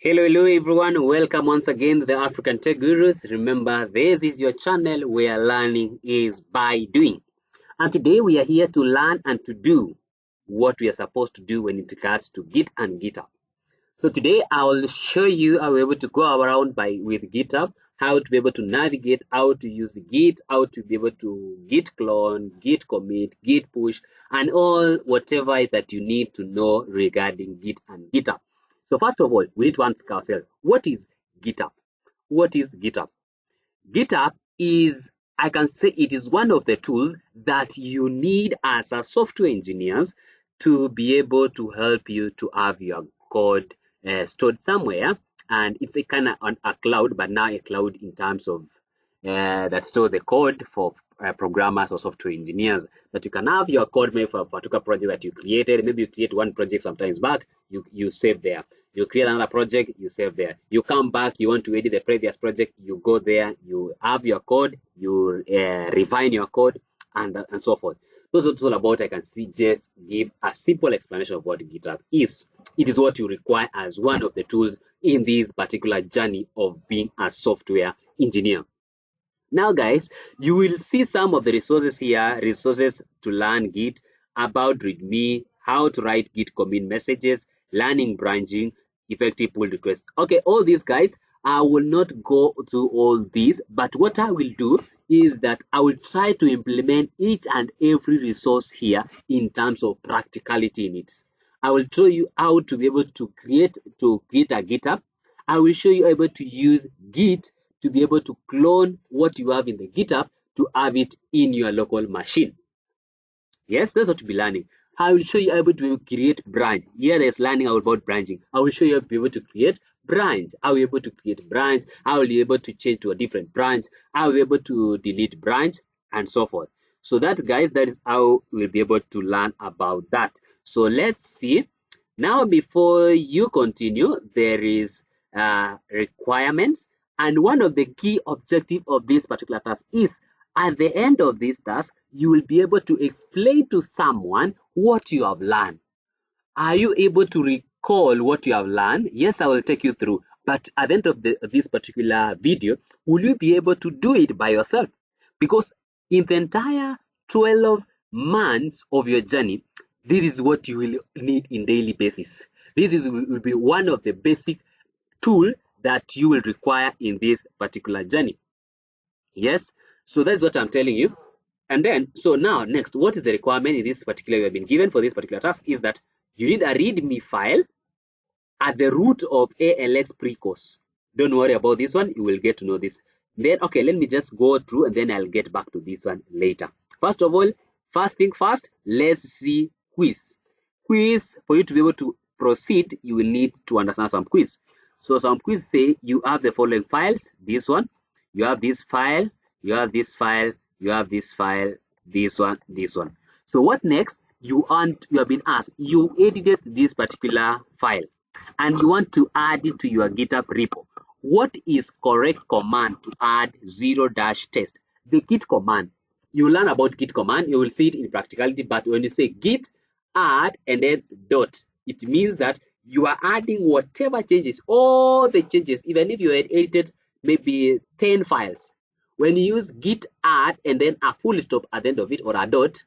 Hello everyone, welcome once again to the African Tech Gurus. Remember, this is your channel where learning is by doing. And today we are here to learn and to do what we are supposed to do when it regards to Git and GitHub. So today I will show you how we're able to go around with GitHub, how to be able to navigate, how to use Git, how to be able to Git clone, Git commit, Git push, and all whatever that you need to know regarding Git and GitHub. So first of all, we need to ask ourselves, what is GitHub? What is GitHub? GitHub is, I can say it is one of the tools that you need as a software engineers to be able to help you to have your code stored somewhere, and it's a kind of a cloud, but now a cloud in terms of that store the code for programmers or software engineers, that you can have your code maybe for a particular project that you created. Maybe you create one project sometimes back, you save there. You create another project, you save there. You come back, you want to edit the previous project, you go there, you have your code, you refine your code, and so forth. Those are all about. I can see just give a simple explanation of what GitHub is. It is what you require as one of the tools in this particular journey of being a software engineer. Now guys, you will see some of the resources here, resources to learn Git, about readme, how to write Git commit messages, learning branching, effective pull requests. Okay, all these guys, I will not go through all these, but what I will do is that I will try to implement each and every resource here in terms of practicality in it. I will show you how to be able to create a GitHub. I will show you able to use Git to be able to clone what you have in the GitHub to have it in your local machine. Yes, that's what you'll be learning. I will show you able to create branch. Here there's learning about branching. I will show you how to be able to create branch. How you able to create branch, how will you able to change to a different branch, how you able to delete branch, and so forth. So that guys, that is how we'll be able to learn about that. So let's see. Now before you continue, there is requirements, and one of the key objective of this particular task is at the end of this task, you will be able to explain to someone what you have learned. Are you able to recall what you have learned? Yes, I will take you through. But at the end of this particular video, will you be able to do it by yourself? Because in the entire 12 months of your journey, this is what you will need in daily basis. Will be one of the basic tool that you will require in this particular journey. Yes, so that's what I'm telling you. And then, so now next, what is the requirement in this particular you have been given for this particular task is that you need a readme file at the root of ALX precourse. Don't worry about this one, you will get to know this. Then, okay, let me just go through and then I'll get back to this one later. First of all, first thing first, let's see quiz. Quiz, for you to be able to proceed, you will need to understand some quiz. So some quiz say you have the following files, this one, you have this file, you have this file, you have this file, this one, this one. So what next? You have been asked, you edited this particular file and you want to add it to your GitHub repo. What is correct command to add 0-test? The git command. You learn about git command, you will see it in practicality, but when you say git add and then dot, it means that you are adding whatever changes, all the changes, even if you had edited maybe 10 files. When you use git add and then a full stop at the end of it or a dot,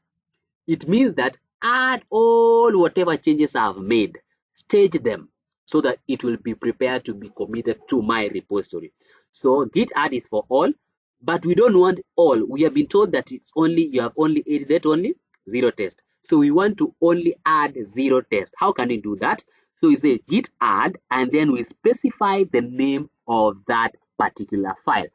it means that add all whatever changes I've made, stage them so that it will be prepared to be committed to my repository. So git add is for all, but we don't want all. We have been told that it's only, you have only edited only 0-test. So we want to only add 0-test. How can we do that? So we say git add and then we specify the name of that particular file.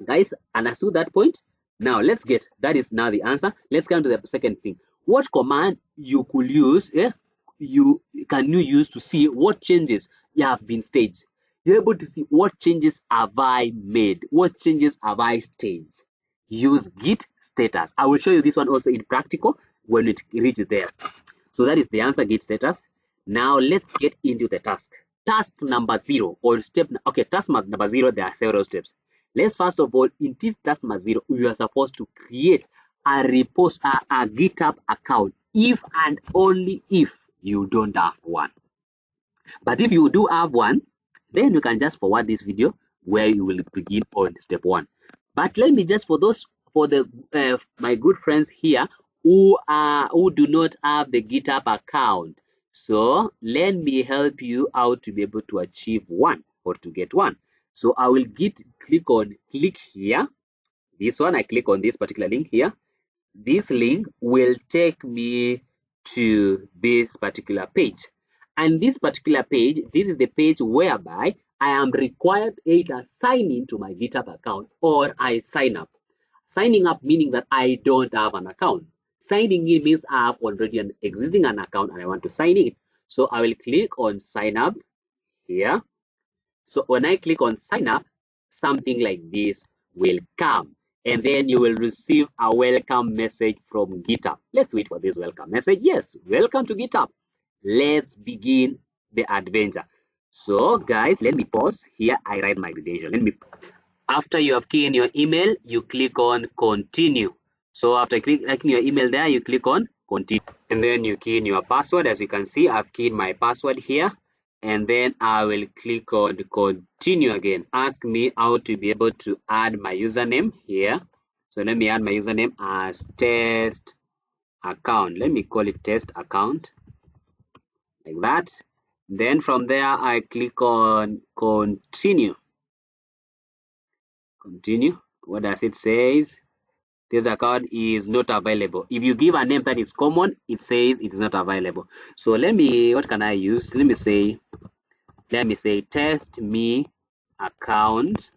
Guys, understood that point? Now let's get, that is now the answer. Let's come to the second thing. What command you could use, you use to see what changes you have been staged? You're able to see what changes have I made, what changes have I staged. Use git status. I will show you this one also in practical when it reaches there. So that is the answer, git status. Now let's get into the task. Task number 0 or step, okay, task number 0, there are several steps. Let's first of all, in this task number 0, we are supposed to create a GitHub account if and only if you don't have one. But if you do have one, then you can just forward this video where you will begin on step 1. But let me just, for the my good friends here who do not have the GitHub account, so let me help you out to be able to achieve one or to get one. So I will click here, this one. I click on this particular link here. This link will take me to this particular page, and this particular page, this is the page whereby I am required either sign into my GitHub account or I sign up. Signing up meaning that I don't have an account. Signing in means I have already an existing account and I want to sign in. So I will click on sign up here. So when I click on sign up, something like this will come, and then you will receive a welcome message from GitHub. Let's wait for this welcome message. Yes, welcome to GitHub. Let's begin the adventure. So guys, let me pause here. I write my credential. After you have keyed in your email, you click on continue. So after clicking your email there, you click on continue, and then you key in your password. As you can see, I've keyed my password here, and then I will click on continue again. Ask me how to be able to add my username here. So let me add my username as test account. Let me call it test account, like that. Then from there, I click on continue. Continue. What does it say? This account is not available. If you give a name that is common, it says it is not available. So what can I use? Let me say test me account.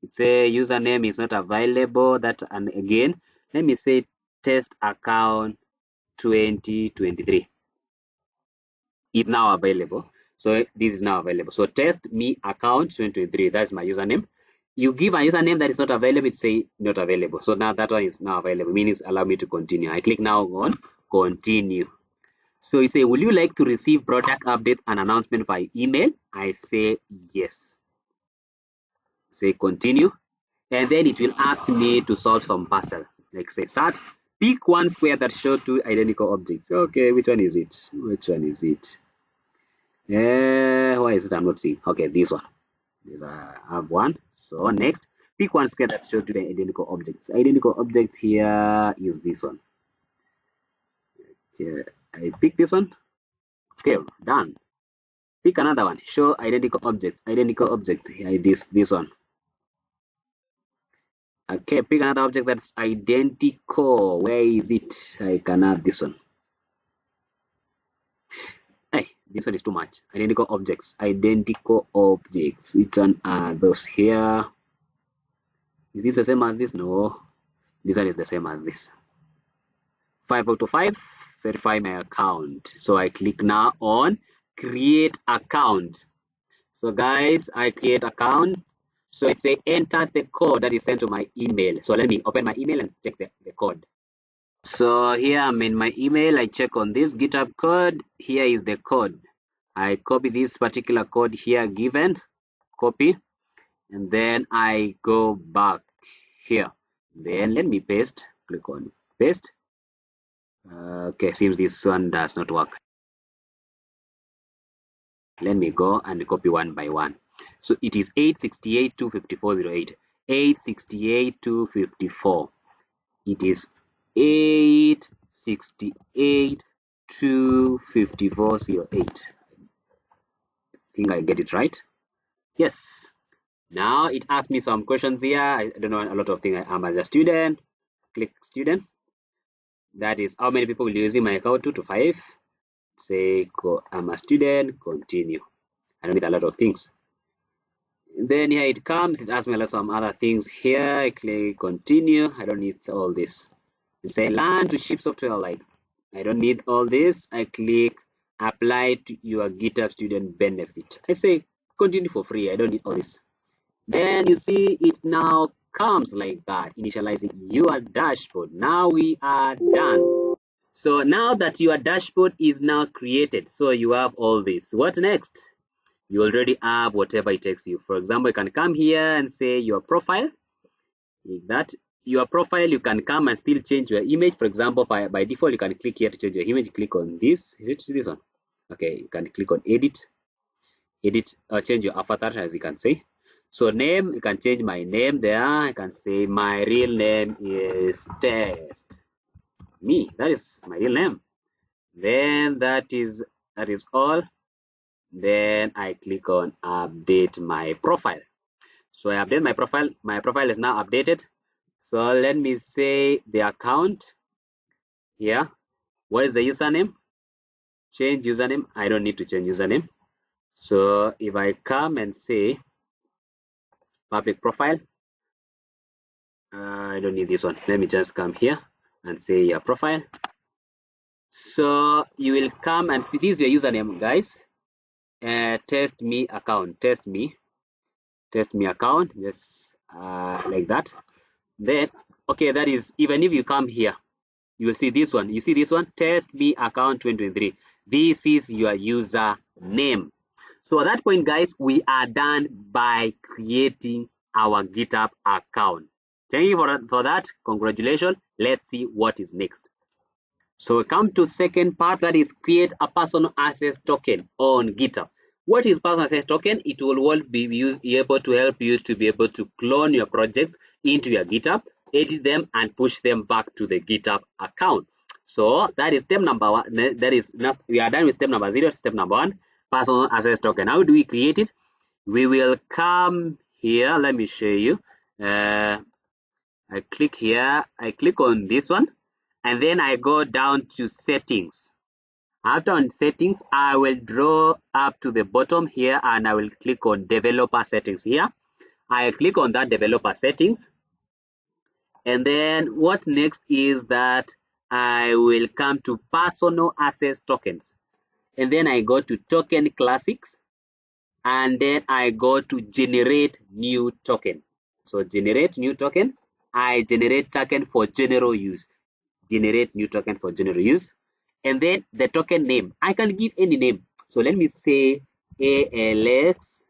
It's a username is not available. And again, let me say test account 2023 is now available. So this is now available. So test me account 2023, that's my username. You give a username that is not available, it say not available. So now that one is now available, means allow me to continue. I click now on continue. So you say, will you like to receive product updates and announcement by email? I say yes. Say continue, and then it will ask me to solve some puzzle. Like say start, pick one square that shows two identical objects. Okay, which one is it? Which one is it? Why is it I'm not seeing? Okay, this one. I have one. So next, pick one square that shows two identical objects. Identical objects here is this one. Okay, I pick this one. Okay, done. Pick another one. Show identical objects. Identical object here. This one. Okay, pick another object that's identical. Where is it? I can have this one. Hey, this one is too much. Identical objects. Identical objects. Which one are those here? Is this the same as this? No. This one is the same as this. 5 out of 5. Verify my account. So I click now on create account. So guys, I create account. So it says enter the code that is sent to my email. So let me open my email and check the code. So here I'm in my email. I check on this GitHub code. Here is the code. I copy this particular code here given. Copy. And then I go back here. Then let me paste. Click on paste. Okay, seems this one does not work. Let me go and copy one by one. So it is 868.254.08. 868.254. It is 868.254.08. I think I get it right. Yes. Now it asks me some questions here. I don't know a lot of things. I'm as a student. Click student. That is how many people will be using my account, 2 to 5. Say I'm a student. Continue. I don't need a lot of things. And then here it comes. It asks me a lot of some other things here. I click continue. I don't need all this. It say learn to ship software like. I don't need all this. I click apply to your GitHub student benefit. I say continue for free. I don't need all this. Then you see it now comes like that, initializing your dashboard. Now we are done. So now that your dashboard is now created, so you have all this. What next? You already have whatever it takes you. For example, you can come here and say your profile. Like that. Your profile, you can come and still change your image. For example, by default, you can click here to change your image. Click on this. Is it this one? Okay, you can click on edit, change your avatar, as you can see. So name, you can change my name there. I can say my real name is Test Me. That is my real name. Then that is all. Then I click on update my profile. So I update my profile. My profile is now updated. So let me say the account here. What is the username? Change username. I don't need to change username. So if I come and say public profile, I don't need this one. Let me just come here and say your profile. So you will come and see, this is your username, guys. Test me account, test me account, just like that. Then okay, that is, even if you come here, you will see this one. You see this one, test me account 2023. This is your user name. So at that point, guys, we are done by creating our GitHub account. Thank you for that. Congratulations. Let's see what is next. So we come to second part, that is create a personal access token on GitHub. What is personal access token? It will be able to help you to be able to clone your projects into your GitHub, edit them, and push them back to the GitHub account. So that is step number one. That is, we are done with step number 0. Step number 1, personal access token. How do we create it? We will come here. Let me show you. I click here. I click on this one, and then I go down to settings. After on settings, I will draw up to the bottom here, and I will click on developer settings here. I click on that developer settings, and then what next is that I will come to personal access tokens, and then I go to token classics, and then I go to generate new token. So generate new token. I generate token for general use. Generate new token for general use. And then the token name, I can give any name. So let me say ALX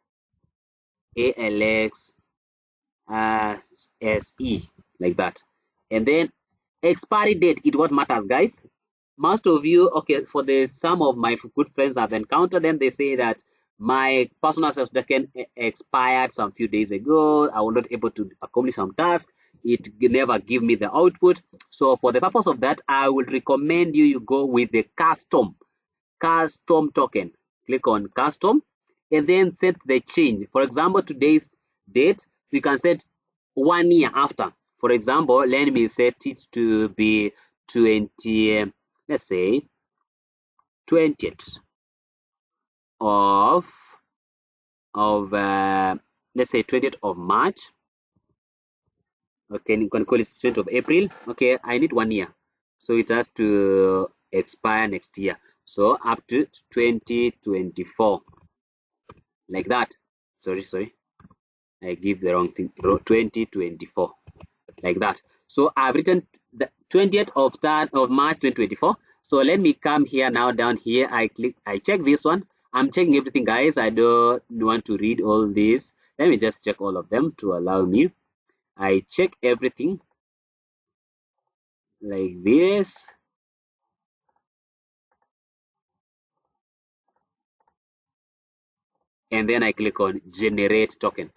SE, like that. And then expiry date, it what matters, guys. Most of you, okay, for the some of my good friends I've encountered them, they say that my personal access token expired some few days ago. I was not able to accomplish some task. It never give me the output. So for the purpose of that, I would recommend you go with the custom token. Click on custom, and then set the change. For example, today's date, you can set 1 year after. For example, let me set it to be 20, let's say 20th of let's say 20th of March. Okay, you can call it 20th of April. Okay, I need 1 year, so it has to expire next year. So up to 2024, like that. Sorry, I give the wrong thing. 2024, like that. So I've written the 20th of March 2024. So let me come here now, down here. I check this one. I'm checking everything, guys. I don't want to read all this. Let me just check all of them to allow me. I check everything like this. And then I click on generate token.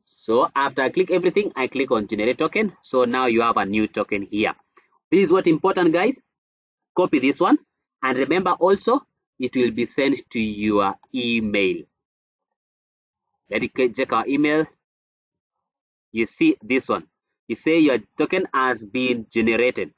So after I click everything, I click on generate token. So now you have a new token here. This is what important, guys. Copy this one, and remember also it will be sent to your email. Let me check our email. You see this one, you say your token has been generated.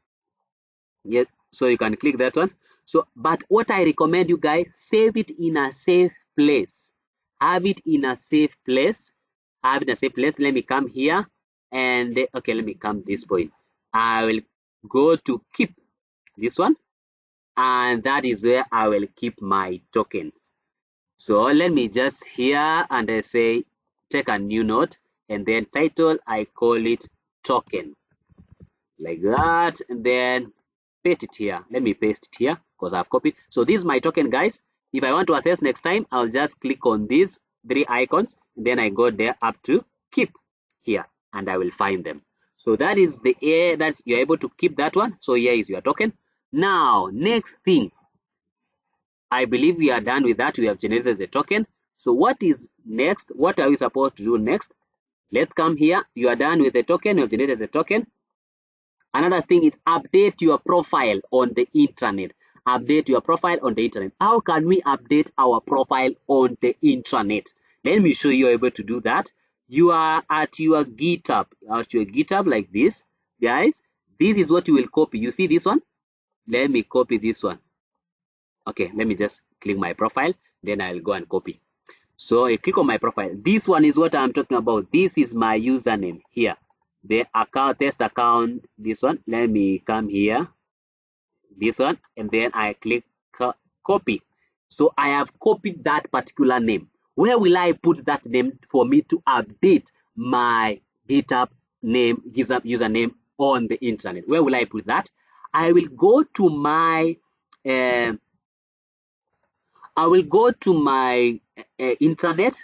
Yes, so you can click that one. So but what I recommend you guys, save it in a safe place. Have it in a safe place. Have it in a safe place. Let me come here, and okay, let me come this point. I will go to keep this one, and that is where I will keep my tokens. So let me just here, and I say take a new note, and then title, I call it token, like that, and then paste it here. Let me paste it here because I've copied. So this is my token, guys. If I want to access next time, I'll just click on these 3 icons, and then I go there up to keep here, and I will find them. So that is the air that's you're able to keep that one. So here is your token. Now next thing, I believe we are done with that. We have generated the token. So what is next? What are we supposed to do next? Let's come here. You are done with the token. You have generated the token. Another thing is update your profile on the internet. Update your profile on the internet. How can we update our profile on the internet? Let me show you able to do that. You are at your GitHub like this, guys. This is what you will copy. You see this one? Let me copy this one. Okay, let me just click my profile, then I'll go and copy. So I click on my profile. This one is what I'm talking about. This is my username here. The account, test account, this one. Let me come here, this one, and then I click copy. So I have copied that particular name. Where will I put that name for me to update my GitHub name, GitHub username on the internet? Where will I put that? I will go to my internet,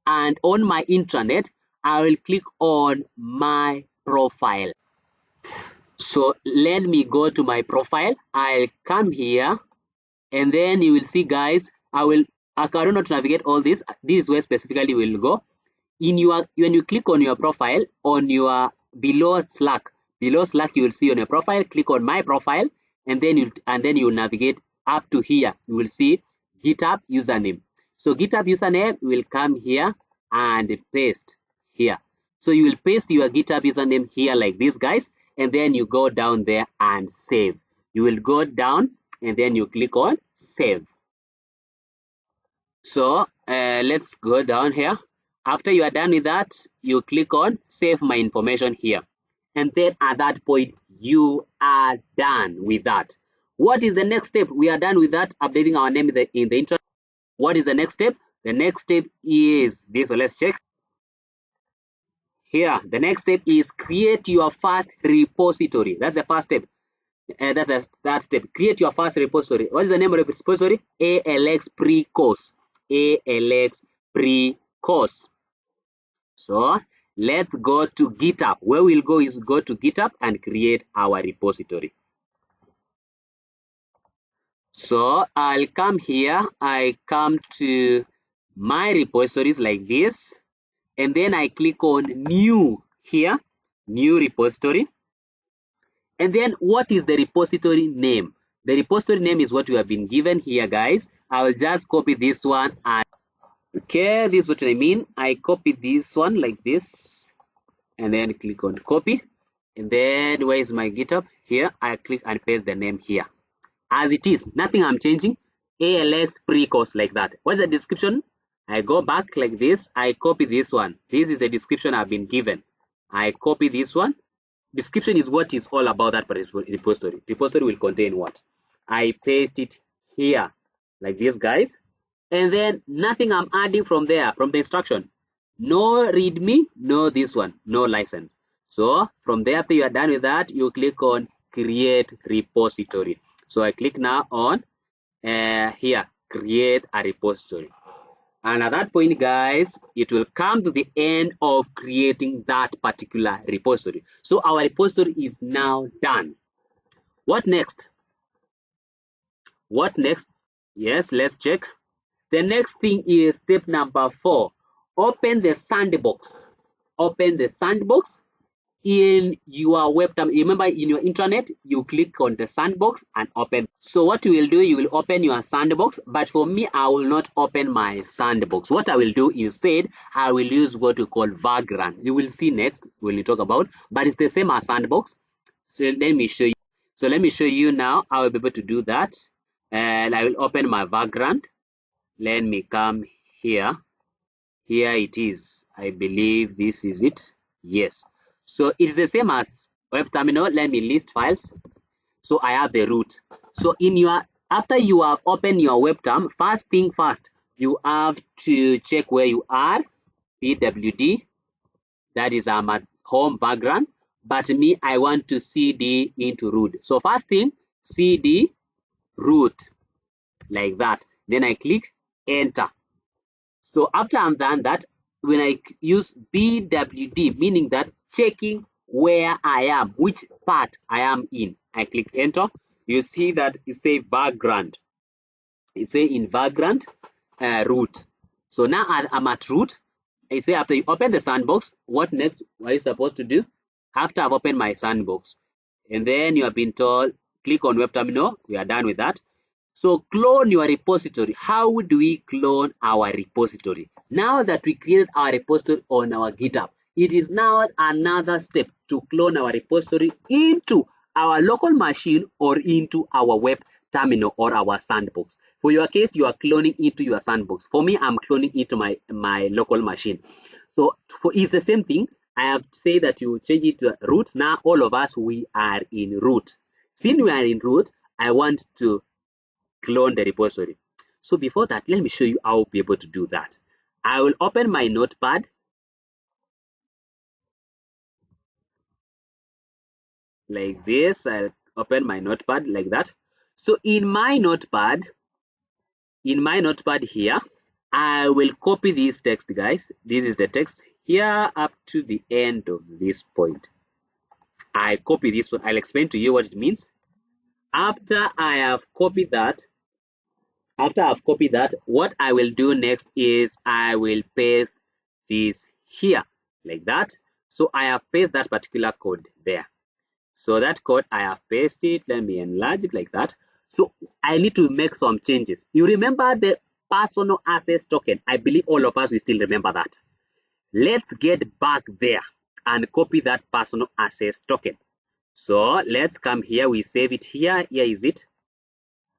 and on my internet I will click on my profile. So let me go to my profile. I'll come here, and then you will see, guys, I don't know to navigate all this. This is where specifically we'll go. When you click on your profile, on your below Slack, you will see on your profile, click on my profile, and then you navigate up to here. You will see GitHub username. So GitHub username will come here and paste here. So you will paste your GitHub username here like this, guys, and then you go down there and save. You will go down and then you click on save. So let's go down here. After you are done with that, you click on save my information here. And then at that point, you are done with that. What is the next step? We are done with that, updating our name in the internet. What is the next step? The next step is this. So let's check. Here, the next step is create your first repository. That's the first step. That's that step. Create your first repository. What is the name of the repository? ALX pre-course. ALX pre-course. So let's go to GitHub. Where we'll go is go to GitHub and create our repository. So I'll come here. I come to my repositories like this, and then I click on new here, new repository. And then what is the repository name? The repository name is what we have been given here, guys. I will just copy this one. And okay, this is what I mean. I copy this one like this, and then click on copy. And then where is my GitHub? Here, I click and paste the name here. As it is, nothing I'm changing. ALX pre-course like that. What's the description? I go back like this. I copy this one. This is the description I've been given. I copy this one. Description is what is all about that repository. Repository will contain what? I paste it here like this, guys. And then nothing I'm adding from there, from the instruction. No readme, no this one, no license. So from there, after you are done with that, you click on create repository. So I click now on here, create a repository. And at that point, guys, it will come to the end of creating that particular repository. So our repository is now done. What next? What next? Yes, let's check. The next thing is step number 4. Open the sandbox. Open the sandbox in your web terminal. Remember, in your internet, you click on the sandbox and open. So what you will do, you will open your sandbox, but for me, I will not open my sandbox. What I will do instead, I will use what we call Vagrant. You will see next when we talk about, but it's the same as sandbox. So let me show you. So let me show you now. I will be able to do that, and I will open my Vagrant. Let me come here. Here it is. I believe this is it. Yes. So it's the same as web terminal. Let me list files. So I have the root. So after you have opened your web term, first thing first, you have to check where you are. pwd, that is I'm at home background, but me, I want to cd into root. So first thing, cd root like that. Then I click enter. So after I'm done that, when I use pwd, meaning that checking where I am, which part I am in, I click enter. You see that it says background. It's say in vagrant root. So now I'm at root. I say after you open the sandbox, what next? What are you supposed to do? After I've opened my sandbox, and then you have been told click on web terminal. We are done with that. So clone your repository. How do we clone our repository? Now that we created our repository on our GitHub, it is now another step to clone our repository into our local machine or into our web terminal or our sandbox. For your case, you are cloning into your sandbox. For me, I'm cloning into my local machine. So it's the same thing. I have said that you change it to root. Now all of us, we are in root. Since we are in root, I want to clone the repository. So before that, let me show you how to be able to do that. I will open my notepad like this. I'll open my notepad like that. So in my notepad here, I will copy this text, guys. This is the text here up to the end of this point. I copy this one. I'll explain to you what it means. After I have copied that, what I will do next is I will paste this here like that. So I have pasted that particular code there. So that code I have pasted. Let me enlarge it like that. So I need to make some changes. You remember the personal access token? I believe all of us will still remember that. Let's get back there and copy that personal access token. So let's come here. We save it here. Here is it.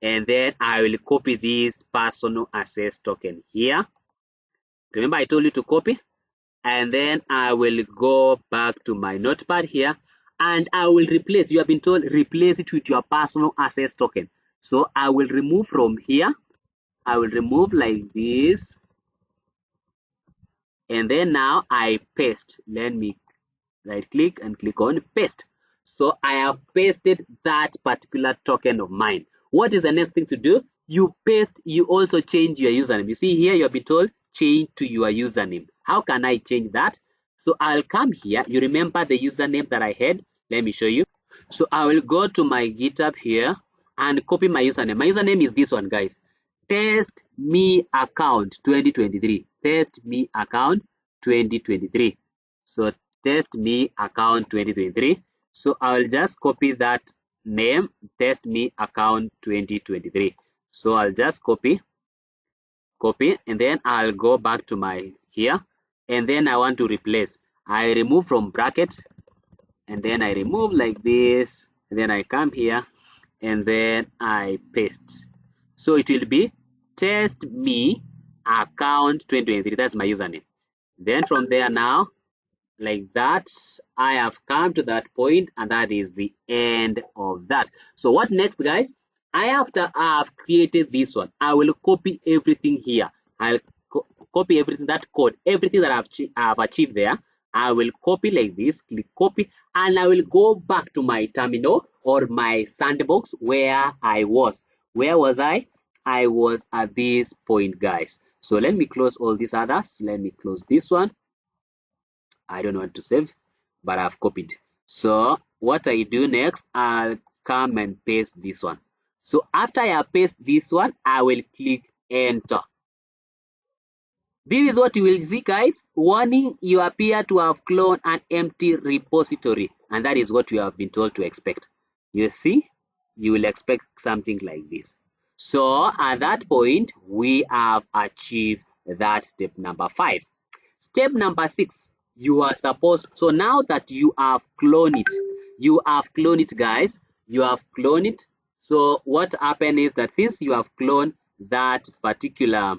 And then I will copy this personal access token here. Remember I told you to copy? And then I will go back to my notepad here and I will replace, you have been told replace it with your personal access token. So I will remove from here. I will remove like this. And then now I paste. Let me right click and click on paste. So I have pasted that particular token of mine. What is the next thing to do? You paste, you also change your username. You see here, you'll be told change to your username. How can I change that? So I'll come here. You remember the username that I had? Let me show you. So I will go to my GitHub here and copy my username. My username is this one, guys. Test me account 2023. Test me account 2023. So test me account 2023. So I'll just copy that name, test me account 2023. So I'll just copy, and then I'll go back to my here, and then I want to replace. I remove from brackets, and then I remove like this, and then I come here, and then I paste. So it will be test me account 2023. That's my username. Then from there now, like that, I have come to that point, and that is the end of that. So what next, guys? After I have created this one, I will copy everything here. I'll copy everything, that code, everything that I have achieved there. I will copy like this, click copy, and I will go back to my terminal or my sandbox where I was. Where was I? I was at this point, guys. So let me close all these others. Let me close this one. I don't want to save, but I've copied. So what I do next, I'll come and paste this one. So after I paste this one, I will click enter. This is what you will see, guys. Warning, you appear to have cloned an empty repository, and that is what you have been told to expect. You see, you will expect something like this. So at that point, we have achieved that step number 5. Step number 6, you are supposed, so now that you have cloned it, guys, you have cloned it. So what happened is that since you have cloned that particular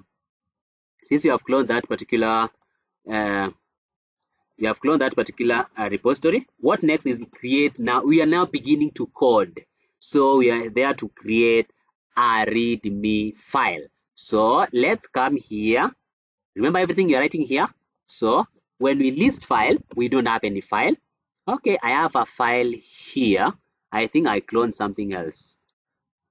repository, what next is create. Now we are now beginning to code. So we are there to create a readme file. So let's come here. Remember everything you're writing here. So when we list file, we don't have any file. Okay, I have a file here. I think I cloned something else.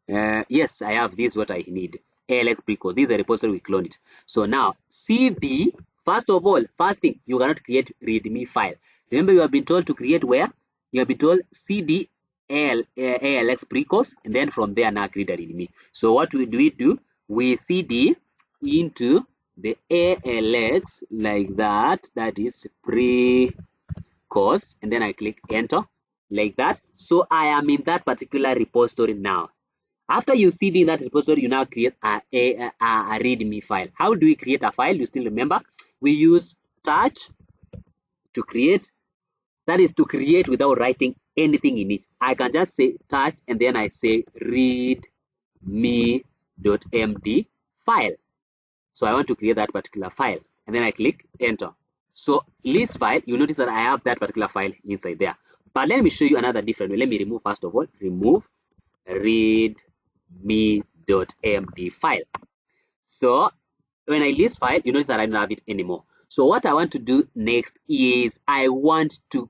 Yes, I have this, what I need. alxafrica. This is a repository we cloned it. So now cd, first of all, first thing, you cannot create readme file. Remember, you have been told to create where? You have been told cd alxafrica, and then from there now create a readme. So what do we do? we cd into the ALX like that, that is pre-course, and then I click enter like that. So I am in that particular repository now. After you cd in that repository, you now create a readme file. How do we create a file? You still remember? We use touch to create. That is to create without writing anything in it. I can just say touch and then I say readme.md file. So I want to create that particular file and then I click enter. So list file, you notice that I have that particular file inside there. But let me show you another different way. Let me remove first of all, remove readme.md file. So when I list file, you notice that I don't have it anymore. So what I want to do next is I want to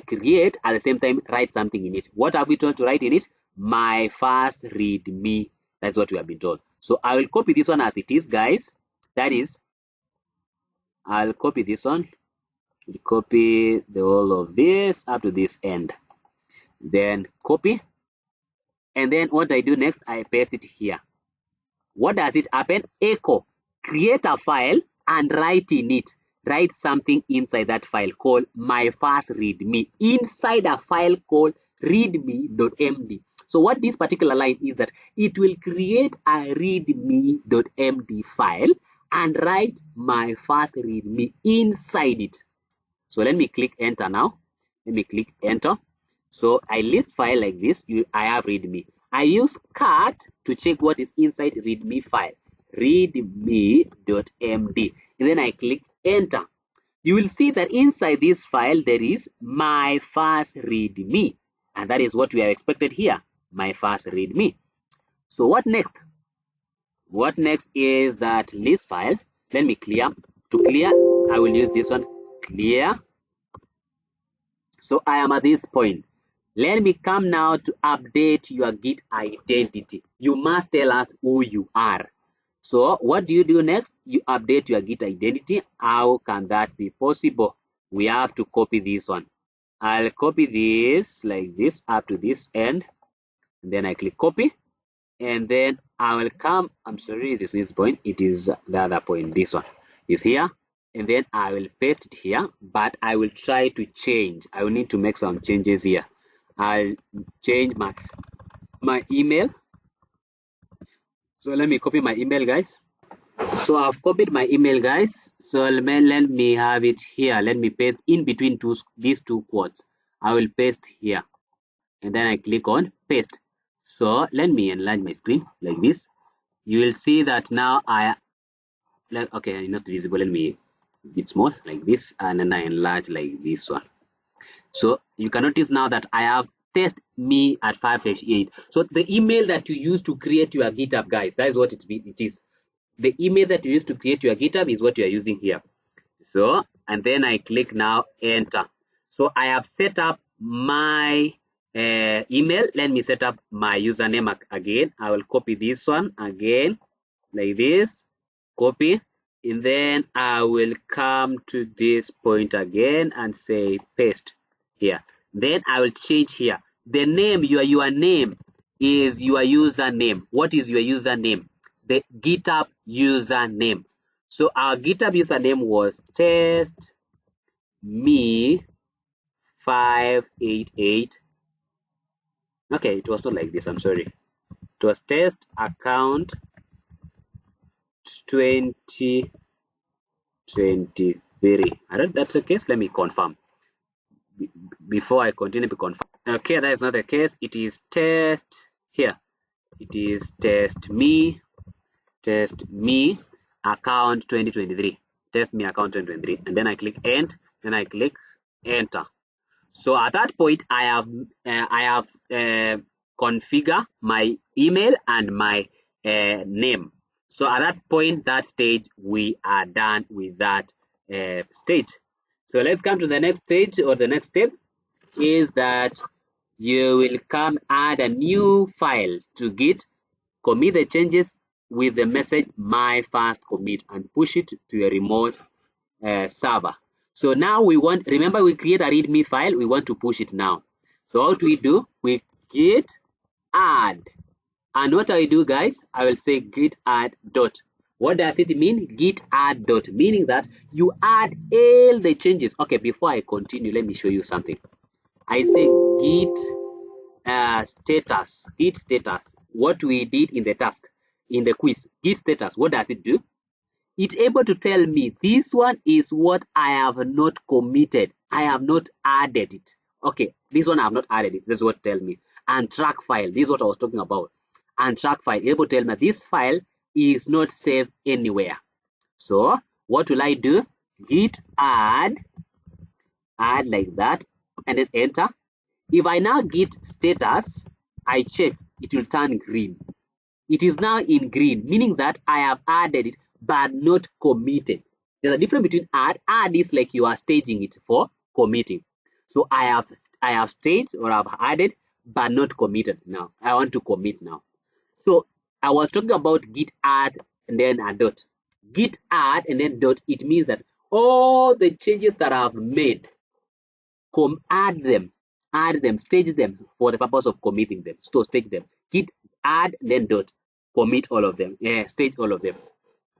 create at the same time write something in it. What have we told to write in it? My first readme. That's what we have been told. So I will copy this one as it is, guys. That is, I'll copy this one. Copy the whole of this up to this end. Then copy. And then what I do next, I paste it here. What does it happen? Echo. Create a file and write in it. Write something inside that file called my first readme inside a file called readme.md. So what this particular line is that it will create a readme.md file and write my first readme inside it. So let me click enter now. Let me click enter. So I list file like this. I have readme. I use cat to check what is inside readme file, readme.md, and then I click enter. You will see that inside this file there is my first readme, and that is what we are expected here, my first readme. So what next? What next is that list file. Let me clear. To clear, I will use this one, clear. So I am at this point. Let me come now to update your Git identity. You must tell us who you are. So what do you do next? You update your Git identity. How can that be possible? We have to copy this one. I'll copy this like this up to this end. And then I click copy. And then I will come, I'm sorry, this is point. It is the other point. This one is here. And then I will paste it here. But I will try to change. I will need to make some changes here. I'll change my email. So let me copy my email, guys. So I've copied my email, guys. So let me have it here. Let me paste in between these two quotes. I will paste here. And then I click on paste. So let me enlarge my screen like this. You will see that now okay, not visible. Let me bit small like this, and then I enlarge like this one. So you can notice now that I have test me at 558. So the email that you use to create your GitHub, guys, that is what it is. The email that you use to create your GitHub is what you are using here. So, and then I click now enter. So I have set up my email. Let me set up my username again. I will copy this one again like this, copy, and then I will come to this point again and say paste here. Then I will change here. The name, your name is your username. What is your username? The GitHub username. So our GitHub username was test me 588. Okay, it was not like this. I'm sorry. It was test account 2023. I don't. That's the case. Let me confirm. Before I continue to confirm. Okay, that is not the case. It is test here. It is test me account 2023. Test me account 2023, and then I click end, and I click enter. So at that point, I have configure my email and my name. So at that point, that stage, we are done with that stage. So let's come to the next stage, or the next step is that you will come add a new file to Git, commit the changes with the message my first commit, and push it to your remote server. So now we want, remember we create a readme file, we want to push it now. So what we do, we git add And what I do, guys, I will say git add dot. What does it mean? Git add dot, meaning that you add all the changes. Okay, before I continue, let me show you something. I say git status, git status, what we did in the task, in the quiz, git status, what does it do? It's able to tell me this one is what I have not committed. I have not added it. Okay, this one I have not added it. This is what tell me. And track file, this is what I was talking about. And track file, able to tell me this file is not saved anywhere. So what will I do? Git add like that, and then enter. If I now git status, I check, it will turn green. It is now in green, meaning that I have added it but not committed. There's a difference between add. Add is like you are staging it for committing. So I have staged or I've added but not committed. Now I want to commit now. So I was talking about git add and then a dot. Git add and then dot, it means that all the changes that I've made, add them, stage them for the purpose of committing them. So stage them. Git add then dot, commit all of them. Yeah, stage all of them.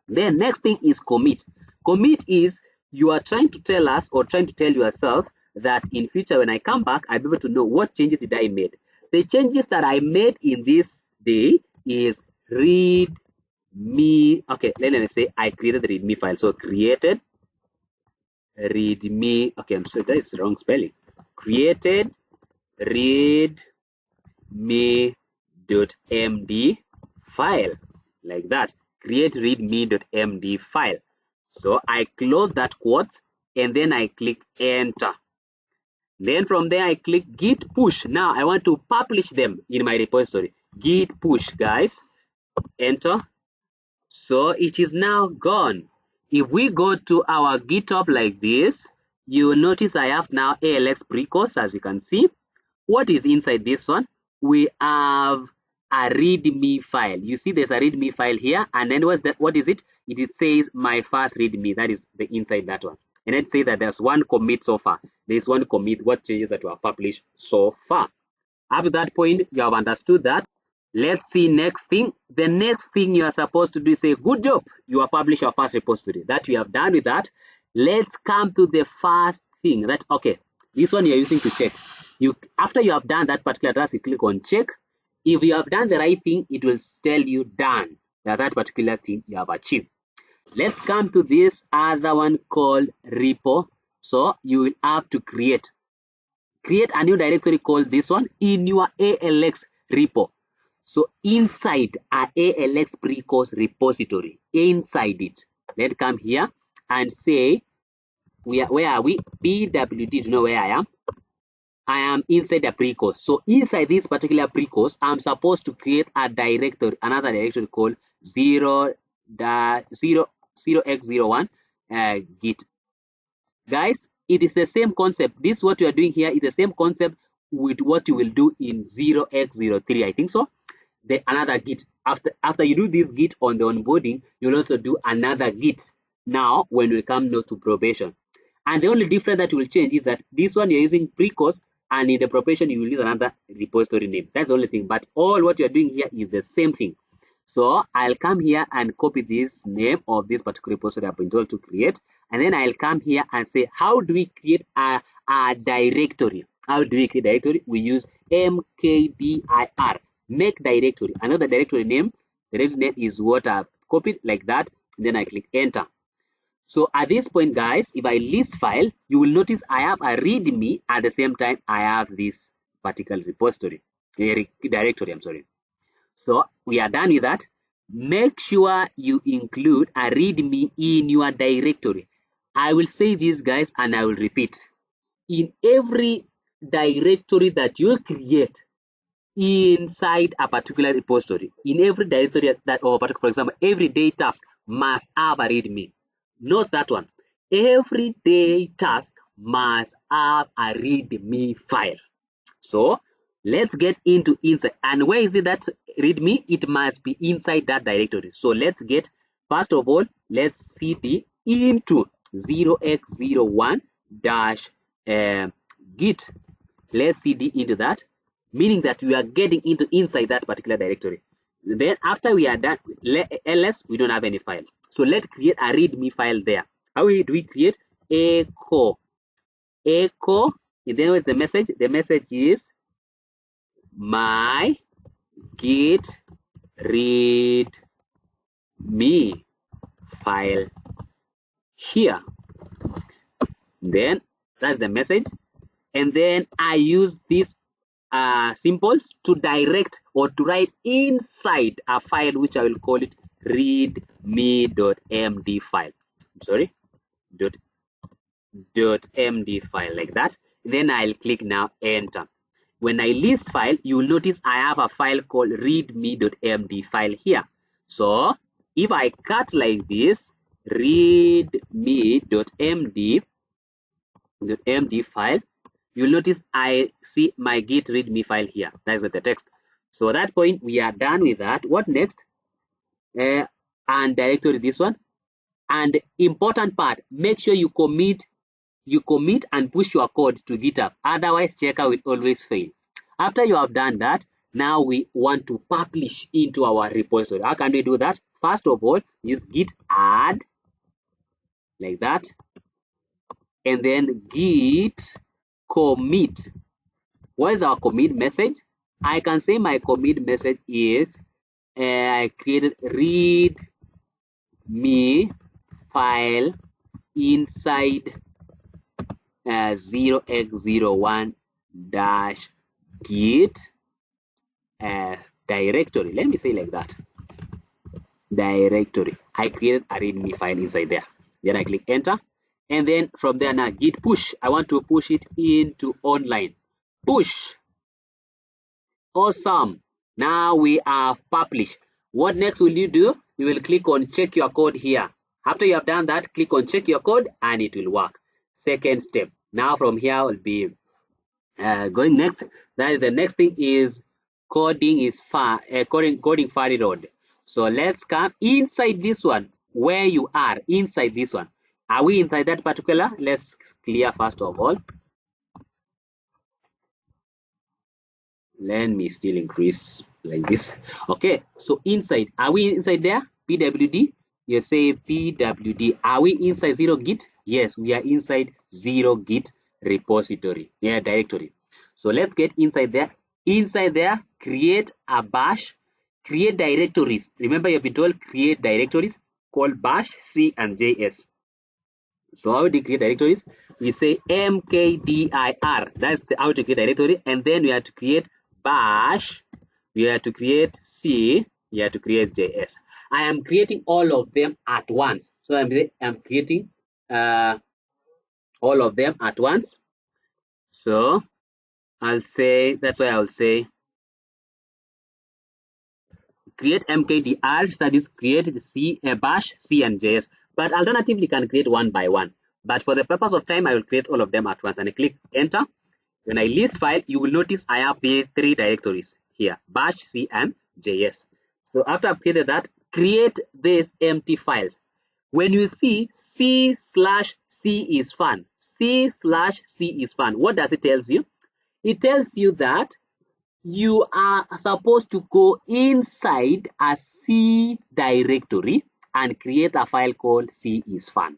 Then next thing is commit. Commit is you are trying to tell us or trying to tell yourself that in future when I come back, I'll be able to know what changes did I made. The changes that I made in this day is read me. Okay, let me say I created the readme file. So created readme. Okay, I'm sorry, that is wrong spelling. Created readme.md file, like that. Create readme.md file. So I close that quote and then I click enter. Then from there I click git push. Now I want to publish them in my repository. Git push, guys. Enter. So it is now gone. If we go to our GitHub like this, you will notice I have now ALX precourse, as you can see. What is inside this one? We have a readme file. You see there's a readme file here, and then what is it? It says my first readme. That is the inside that one. And let's say that there's one commit so far. There's one commit, what changes that were published so far. Up to that point, you have understood that. Let's see next thing. The next thing you are supposed to do is say, good job, you have published your first repository. That we have done with that. Let's come to the first thing. That okay, this one you're using to check. After you have done that particular task, you click on check. If you have done the right thing, it will tell you done, that particular thing you have achieved. Let's come to this other one called repo. So you will have to create a new directory called this one in your ALX repo. So inside our ALX precourse repository, inside it, let's come here and say, where are we? PWD, do you know where I am? I am inside the precourse. So inside this particular precourse, I'm supposed to create a directory, another directory called 0x01 git. Guys, it is the same concept. This what you are doing here is the same concept with what you will do in 0x03, I think so. Another git. After you do this git on the onboarding, you'll also do another git now when we come now to probation. And the only difference that will change is that this one you're using precourse, and in the probation you will use another repository name. That's the only thing, but all what you're doing here is the same thing. So I'll come here and copy this name of this particular repository I've been told to create, and then I'll come here and say, how do we create a directory? How do we create a directory? We use mkdir, make directory. Another directory name. The directory name is what I've copied, like that, and then I click enter. So at this point, guys, if I list file, you will notice I have a readme. At the same time, I have this particular repository, directory, I'm sorry. So we are done with that. Make sure you include a readme in your directory. I will say this, guys, and I will repeat. In every directory that you create inside a particular repository, in every directory that, or for example, everyday task must have a readme. Not that one. Everyday task must have a readme file. So let's get into inside. And where is it that readme? It must be inside that directory. So let's get, first of all, let's cd into 0x01 dash git. Let's cd into that, meaning that we are getting into inside that particular directory. Then after we are done, ls, we don't have any file. So let's create a readme file there. How do we create? Echo. And then what's the message? The message is my git readme file here. Then that's the message. And then I use these symbols to direct or to write inside a file which I will call it readme.md file. Sorry, .md file, like that. Then I'll click now enter. When I list file, you will notice I have a file called readme.md file here. So if I cut like this, readme.md file, you'll notice I see my git readme file here. That's the text. So at that point, we are done with that. What next? And directory this one. And important part, make sure you commit and push your code to GitHub. Otherwise, checker will always fail. After you have done that, now we want to publish into our repository. How can we do that? First of all, use git add, like that, and then git commit. What is our commit message? I can say my commit message is I created readme file inside 0x01 dash git directory. Let me say like that. Directory. I created a readme file inside there. Then I click enter. And then from there now git push. I want to push it into online. Push. Awesome. Now we have published. What next will you do? You will click on check your code here. After you have done that, click on check your code and it will work. Second step. Now from here will be going next. That is the next thing is coding is coding fairy road. So let's come inside this one where you are inside this one. Are we inside that particular? Let's clear first of all. Let me still increase like this. Okay, so inside, are we inside there? pwd, you say pwd. Are we inside 0git? Yes, we are inside 0git repository, directory. So let's get inside there. Inside there, create a bash, create directories. Remember, you've been told create directories called bash, c, and js. So how do you create directories? We say mkdir. That's how to create directory, and then we have to create bash, we have to create C, we have to create JS. I am creating all of them at once. So I'm creating all of them at once. So I'll say, that's why I'll say create mkdir, that is create C, bash, C, and JS. But alternatively, you can create one by one. But for the purpose of time, I will create all of them at once, and I click enter. When I list file, you will notice I have the 3 directories here, bash, C, and JS. So after I've created that, create these empty files. When you see C/C is fun, C/C is fun, what does it tell you? It tells you that you are supposed to go inside a C directory and create a file called C is fun.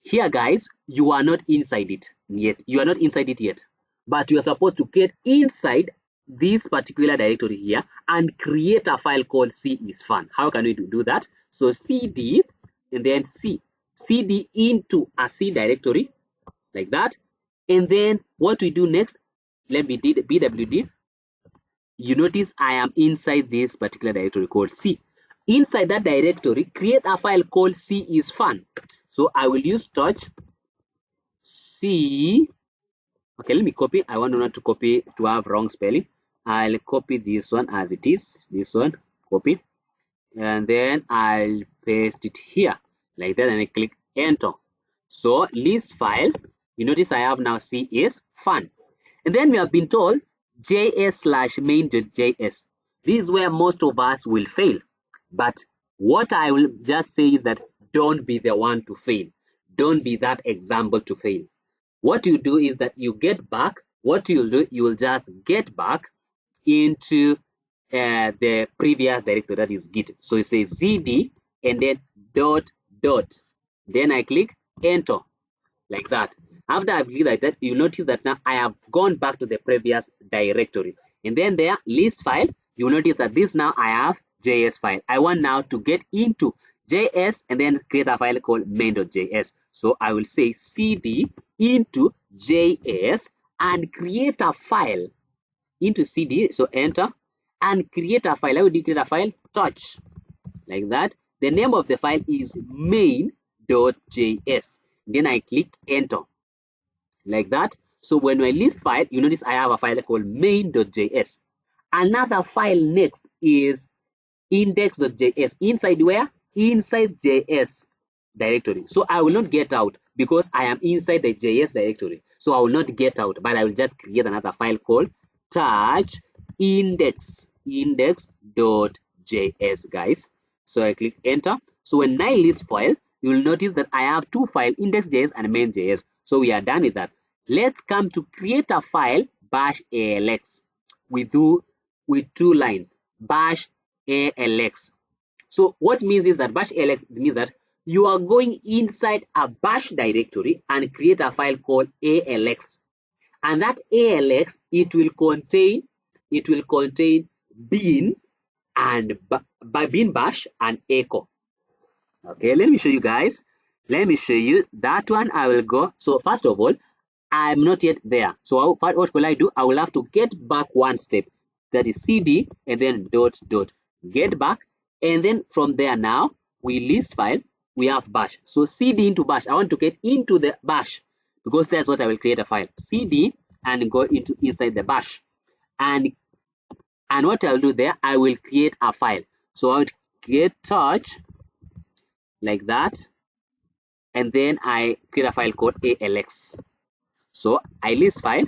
Here, guys, you are not inside it yet. You are not inside it yet, but you are supposed to get inside this particular directory here and create a file called C is fun. How can we do that? So cd and then cd into a C directory, like that. And then what we do next, let me do bwd. You notice I am inside this particular directory called C. Inside that directory, create a file called C is fun. So I will use touch C. Okay, let me copy. I want not to copy to have wrong spelling. I'll copy this one as it is. This one, copy. And then I'll paste it here like that, and I click enter. So list file, you notice I have now C is fun. And then we have been told js/main.js. This is where most of us will fail. But what I will just say is that don't be the one to fail. Don't be that example to fail. What you do is that you get back. What you'll do, you will just get back into the previous directory, that is git. So it says cd and then dot dot. Then I click enter like that. After I've clicked like that, you notice that now I have gone back to the previous directory. And then there, list file, you notice that this now I have JS file. I want now to get into JS and then create a file called main.js. So I will say cd into JS and create a file into cd. So enter and create a file. How would you create a file? Touch like that. The name of the file is main.js. Then I click enter like that. So when I list file, you notice I have a file called main.js. Another file next is index.js. Inside where? Inside JS directory. So I will not get out because I am inside the JS directory. So I will not get out, but I will just create another file called touch index.js, guys. So I click enter. So when I list file, you will notice that I have two files, index.js and main.js. So we are done with that. Let's come to create a file bash alx. We do with two lines, bash alx. So what means is that bash alx means that you are going inside a bash directory and create a file called alx. And that alx, it will contain bin and bin bash and echo. Okay, let me show you guys. Let me show you that one. I will go. So first of all, I'm not yet there. So what will I do? I will have to get back one step. That is cd and then dot dot. Get back, and then from there now we list file. We have bash. So cd into bash. I want to get into the bash because that's what I will create a file. Cd and go into inside the bash, and what I'll do there, I will create a file. So I would create touch like that, and then I create a file called alx. So I list file,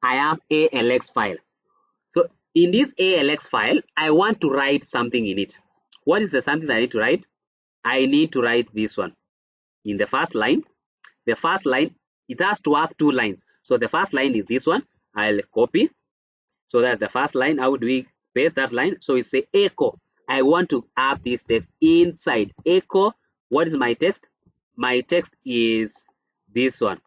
I have alx file. So in this alx file, I want to write something in it. What is the something that I need to write? I need to write this one. In the first line, it has to have two lines. So the first line is this one. I'll copy. So that's the first line. How do we paste that line? So it's a echo. I want to have this text inside echo. What is my text? My text is this one,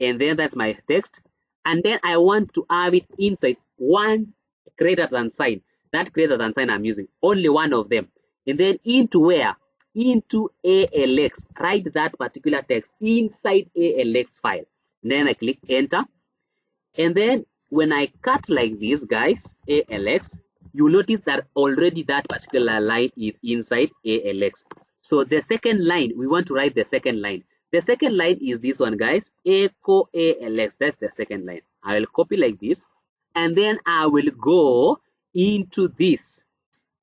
and then that's my text, and then I want to have it inside one greater than sign. That greater than sign I'm using only one of them, and then into where? Into alx. Write that particular text inside alx file, and then I click enter. And then when I cut like this, guys, alx, you notice that already that particular line is inside alx. So the second line, we want to write the second line. The second line is this one, guys, echo alx. That's the second line. I will copy like this, and then I will go into this.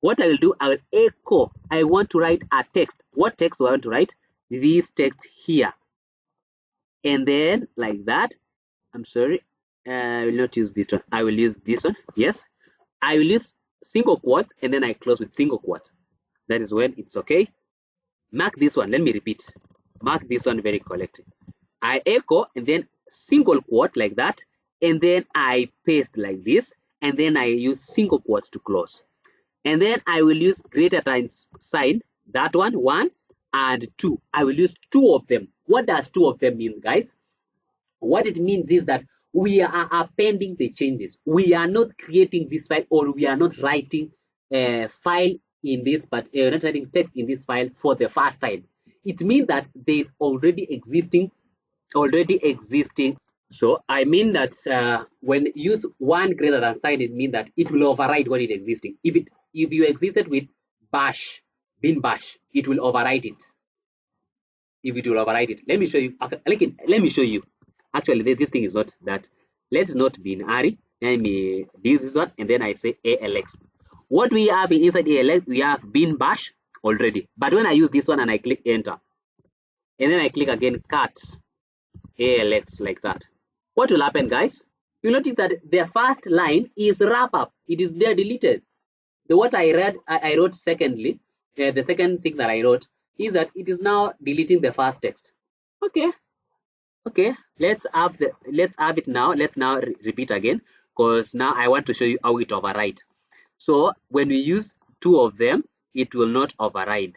What I will do, I will echo. I want to write a text. What text do I want to write? This text here. And then like that. I'm sorry. I will not use this one. I will use this one. Yes. I will use single quotes, and then I close with single quote. That is when it's okay. Mark this one. Let me repeat. Mark this one very correctly. I echo and then single quote like that, and then I paste like this, and then I use single quotes to close. And then I will use greater than sign, that one and 2. I will use 2 of them. What does 2 of them mean, guys? What it means is that we are appending the changes. We are not creating this file, or we are not writing a file in this, but not writing text in this file for the first time. It means that there is already existing. So I mean that when you use one greater than sign, it means that it will override what is existing. If you existed with bash, bin bash, it will override it. If it will override it, let me show you. Let me show you. Actually, this thing is not that. Let's not be in a hurry. Let me this one, and then I say alx. What we have inside alx, we have bin bash already. But when I use this one and I click enter, and then I click again cut alx like that, what will happen, guys? You notice that the first line is wrap up. It is there deleted. What I wrote secondly, the second thing that I wrote is that it is now deleting the first text. Okay, let's have it now. Let's now repeat again, because now I want to show you how it overwrite. So when we use two of them, it will not override.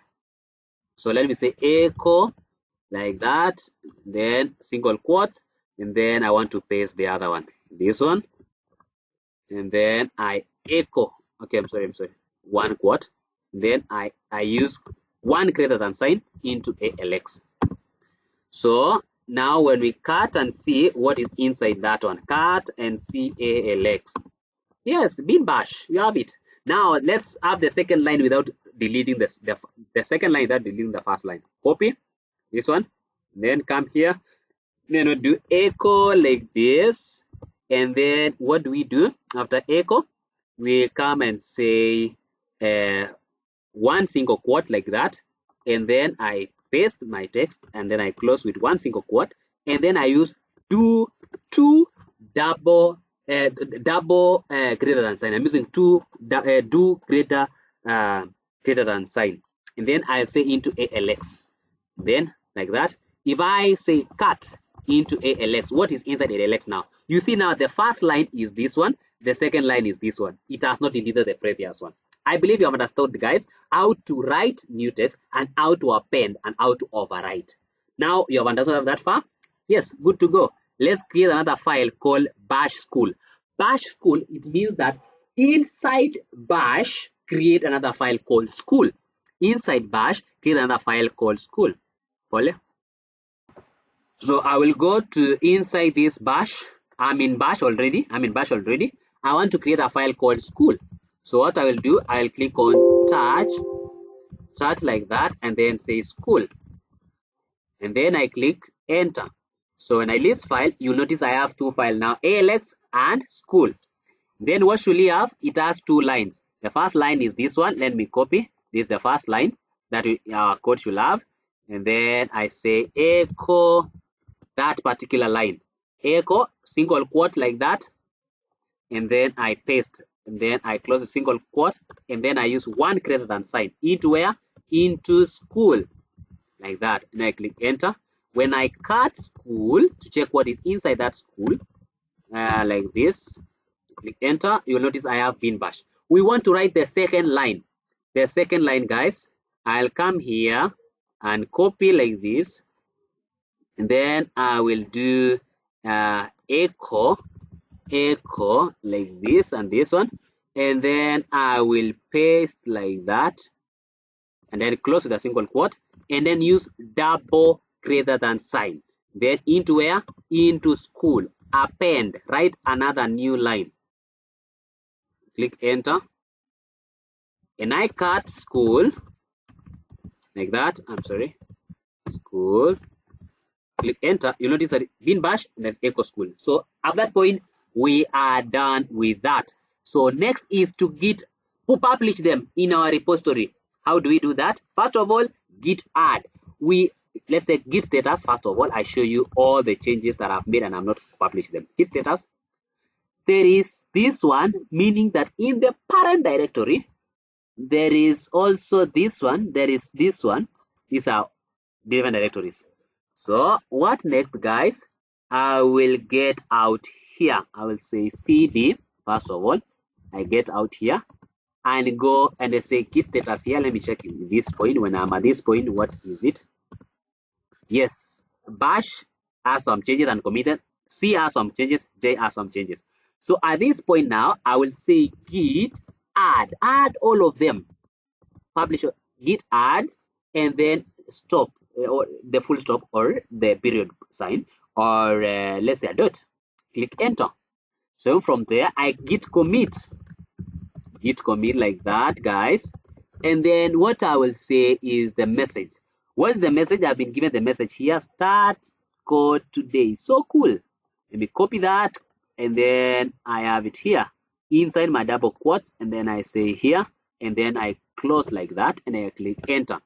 So let me say echo like that, then single quote, and then I want to paste the other one, this one, and then I echo. Okay, I'm sorry, one quote. Then I use one greater than sign into alx. So now when we cut and see what is inside that one, cut and see alx. Yes, bin bash, you have it. Now let's have the second line without deleting the second line without deleting the first line. Copy this one, then come here, then we do echo like this, and then what do we do after echo? We come and say one single quote like that, and then I paste my text, and then I close with one single quote, and then I use two double greater than sign. I'm using do greater than sign, and then I say into alx, then like that. If I say cut into alx, what is inside alx now? You see now the first line is this one, the second line is this one. It has not deleted the previous one. I believe you have understood, guys, how to write new text and how to append and how to overwrite. Now you have understood that far? Yes, good to go. Let's create another file called bash school. Bash school, it means that inside bash, create another file called school. Inside bash, create another file called school. So I will go to inside this bash. I'm in bash already. I want to create a file called school. So what I will do, I'll click on search like that, and then say school. And then I click enter. So when I list file, you'll notice I have two files now, alx and school. Then what should we have? It has two lines. The first line is this one. Let me copy. This is the first line that our code should have. And then I say echo that particular line. Echo single quote like that. And then I paste. And then I close the single quote. And then I use one greater than sign. Into where? Into school. Like that. And I click enter. When I cut school to check what is inside that school, like this, click enter, you'll notice I have bin bash. We want to write the second line. The second line, guys, I'll come here and copy like this, and then I will do echo like this and this one, and then I will paste like that, and then close with a single quote, and then use double greater than sign. Then into where? Into school. Append, write another new line. Click enter, and I cut school like that. I'm sorry, school. Click enter. You notice that bin bash and there's echo school. So at that point, we are done with that. So next is to publish them in our repository. How do we do that? First of all, git add. Let's say git status. First of all, I show you all the changes that I've made and I'm not published them. Git status. There is this one, meaning that in the parent directory, there is also this one, there is this one. These are different directories. So what next, guys? I will get out here. I will say cd. First of all, I get out here and go and I say git status here. Let me check this point. When I'm at this point, what is it? Yes, bash has some changes and committed. C has some changes. J has some changes. So at this point now, I will say git add all of them. Publish git add, and then stop, or the full stop, or the period sign, or let's say a dot. Click enter. So from there, I git commit like that, guys. And then what I will say is the message. What is the message? I've been given the message here. Start code today. So cool. Let me copy that, and then I have it here inside my double quotes, and then I say here, and then I close like that, and I click enter.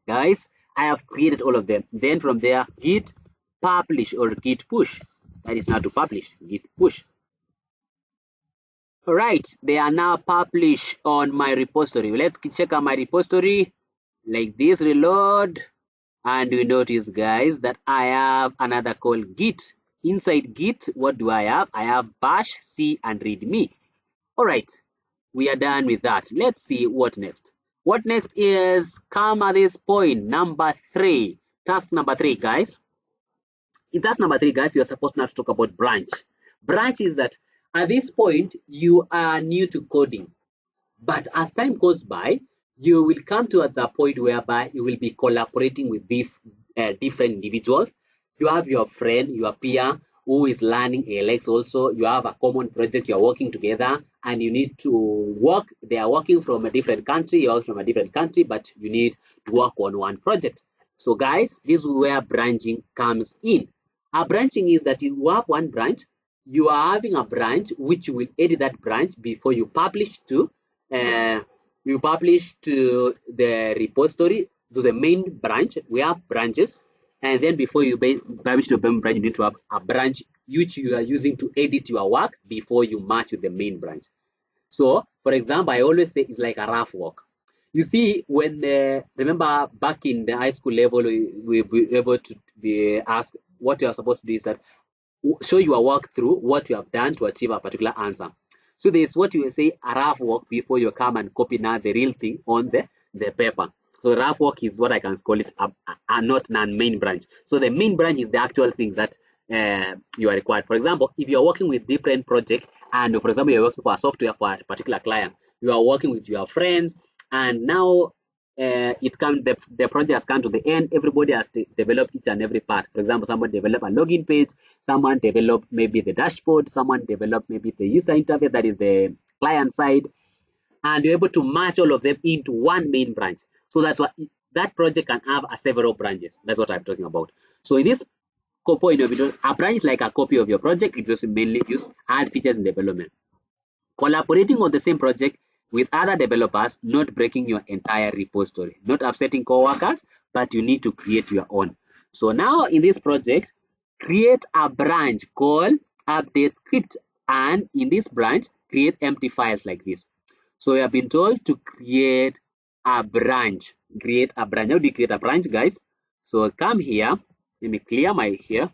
Guys, I have created all of them. Then from there, git publish or git push. That is now to publish. Git push. All right, they are now published on my repository. Let's check out my repository like this. Reload, and we notice, guys, that I have another called git. Inside git, what do I have? I have bash, c, and readme. All right, we are done with that. Let's see what next. What next is come at this point, number 3. Task number 3, guys. In task number 3, guys, you are supposed now to talk about branch. Branch is that at this point, you are new to coding. But as time goes by, you will come to the point whereby you will be collaborating with different individuals. You have your friend, your peer who is learning ALX also. You have a common project, you're working together and you need to work. They are working from a different country, you're from a different country, but you need to work on one project. So guys, this is where branching comes in. A branching is that you have one branch, you are having a branch which you will edit that branch before you publish to the repository, to the main branch. We have branches, and then before you publish to the main branch, you need to have a branch which you are using to edit your work before you match with the main branch. So, for example, I always say it's like a rough work. You see, when remember back in the high school level, we were able to be asked what you are supposed to do is that show your work through what you have done to achieve a particular answer. So there's what you say a rough work before you come and copy now the real thing on the paper. So rough work is what I can call it a not non-main branch. So the main branch is the actual thing that you are required. For example, if you're working with different projects and for example, you're working for a software for a particular client, you are working with your friends and now the project has come to the end. Everybody has developed each and every part. For example, someone developed a login page, someone developed maybe the dashboard, someone developed maybe the user interface, that is the client side, and you're able to match all of them into one main branch. So that's what that project can have several branches. That's what I'm talking about. So in this point of view, a branch is like a copy of your project. It's just mainly used add features in development. Collaborating on the same project with other developers, not breaking your entire repository, not upsetting coworkers, but you need to create your own. So now in this project, create a branch called update script, and in this branch, create empty files like this. So we have been told to create a branch. Create a branch. How do you create a branch, guys? So come here. Let me clear my here.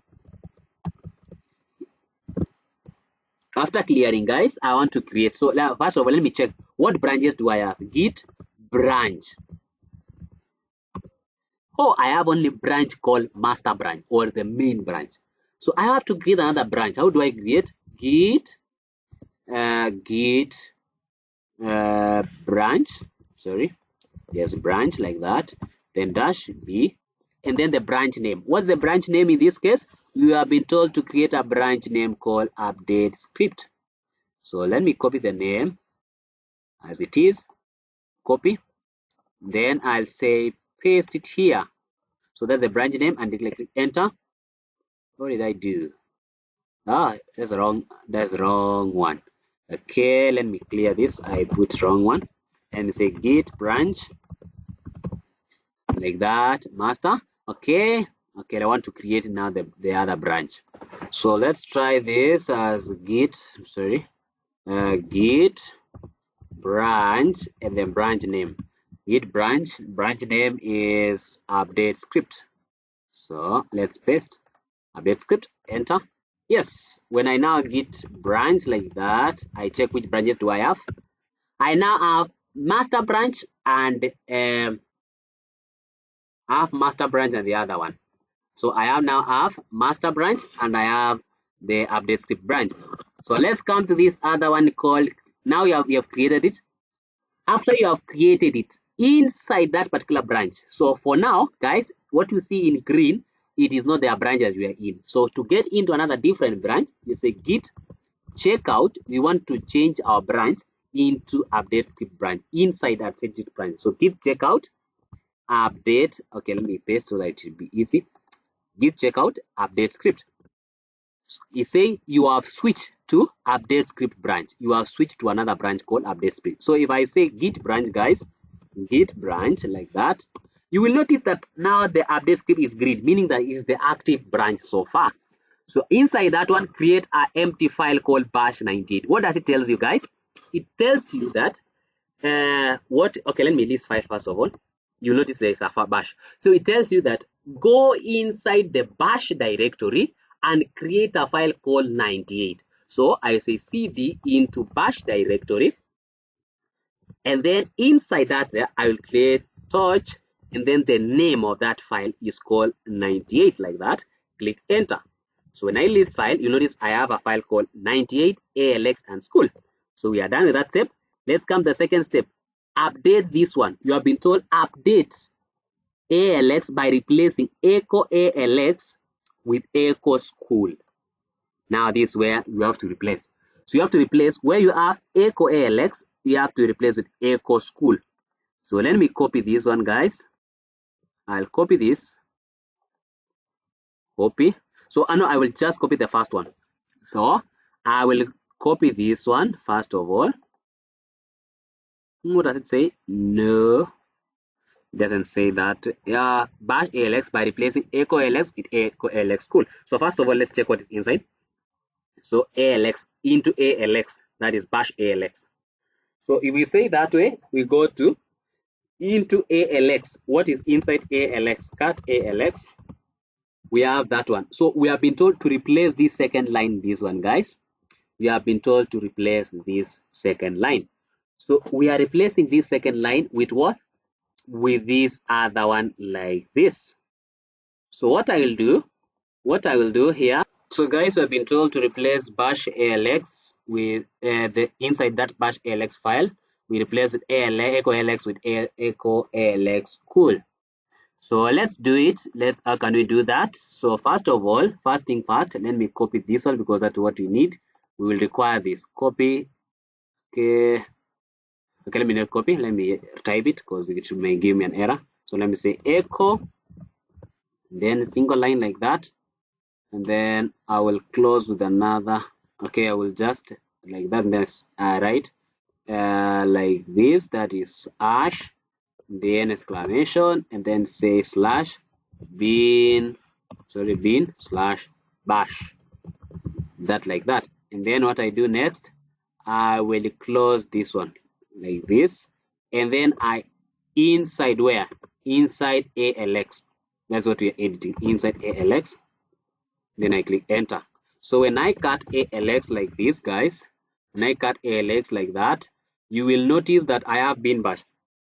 After clearing, guys, I want to create. So first of all, let me check what branches do I have. Git branch. Oh, I have only branch called master branch or the main branch. So I have to create another branch. How do I create? Git branch. Sorry, yes, branch like that. Then dash b, and then the branch name. What's the branch name in this case? You have been told to create a branch name called update script. So let me copy the name as it is, copy, then I'll say paste it here. So that's the branch name and click enter. What did I do? That's the wrong one. Okay, let me clear this. I put wrong one and say git branch like that, master. Okay, I want to create now the other branch. So let's try this as git branch and then branch name. Git branch name is update script. So let's paste update script, enter. Yes, when I now git branch like that, I check which branches do I have. I now have master branch and master branch and the other one. So I have now have master branch and I have the update script branch. So let's come to this other one called, now you have created it. After you have created it inside that particular branch. So for now, guys, what you see in green, it is not their branch that we are in. So to get into another different branch, you say git checkout. We want to change our branch into update script branch inside that update branch. So git checkout update. Okay, let me paste so that it should be easy. Git checkout update script. So you say you have switched to update script branch. You have switched to another branch called update script. So if I say git branch, guys, git branch like that, you will notice that now the update script is green, meaning that is the active branch so far. So inside that one, create an empty file called bash98. What does it tell you, guys? It tells you that okay, let me list file first of all. You notice there is a bash. So it tells you that go inside the bash directory and create a file called 98. So I say cd into bash directory And then inside that I will create touch, and then the name of that file is called 98, like that. Click enter. So when I list file, you notice I have a file called 98 alx and school. So we are done with that step. Let's come to the second step. Update this one. You have been told update alx by replacing echo alx with echo school. Now this is where you have to replace. So you have to replace where you have echo alx, you have to replace with echo school. So let me copy this one, guys. I'll copy this. Copy. So I know I will just copy the first one. So I will copy this one first of all. What does it say? No, it doesn't say that. Yeah, bash alx by replacing echo alx with echo alx school. So first of all, let's check what is inside. So alx into alx, that is bash alx. So if we say that way, we go to into alx. What is inside alx? Cut alx. We have that one. So we have been told to replace this second line, this one, guys. We have been told to replace this second line. So we are replacing this second line with what? With this other one, like this. So what I will do here. So guys, we have been told to replace bash alx with the inside that bash alx file. We replace it echo alx with echo alx. Cool. So let's do it. How can we do that? So first of all, first thing first, let me copy this one because that's what we need. We will require this copy. Okay, let me not copy, let me type it because it may give me an error. So let me say echo, then single line like that, and then I will close with another. Okay, I will just like that, and then write like this, that is hash, then exclamation, and then say slash bin slash bash, that like that. And then what I do next, I will close this one like this, and then I inside where? Inside alx. That's what we are editing, inside alx. Then I click enter. So when I cut alx like this, guys, when I cut alx like that, you will notice that I have bin bash.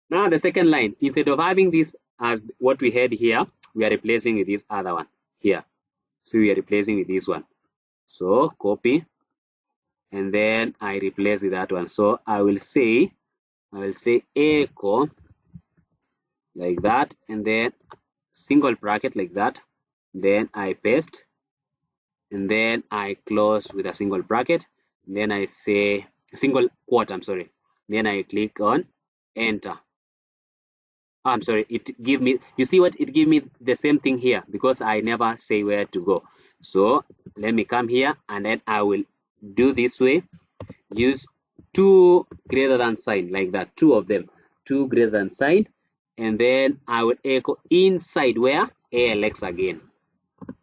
Now the second line, instead of having this as what we had here, we are replacing with this other one here. So we are replacing with this one. So copy, and then I replace with that one. So I will say echo like that, and then single bracket like that. Then I paste, and then I close with a single bracket. Then I say single quote. I'm sorry. Then I click on enter. I'm sorry, it give me, you see what, it give me the same thing here because I never say where to go. So let me come here, and then I will do this way, use two greater than sign like that, two of them, two greater than sign, and then I will echo inside where? Alx again,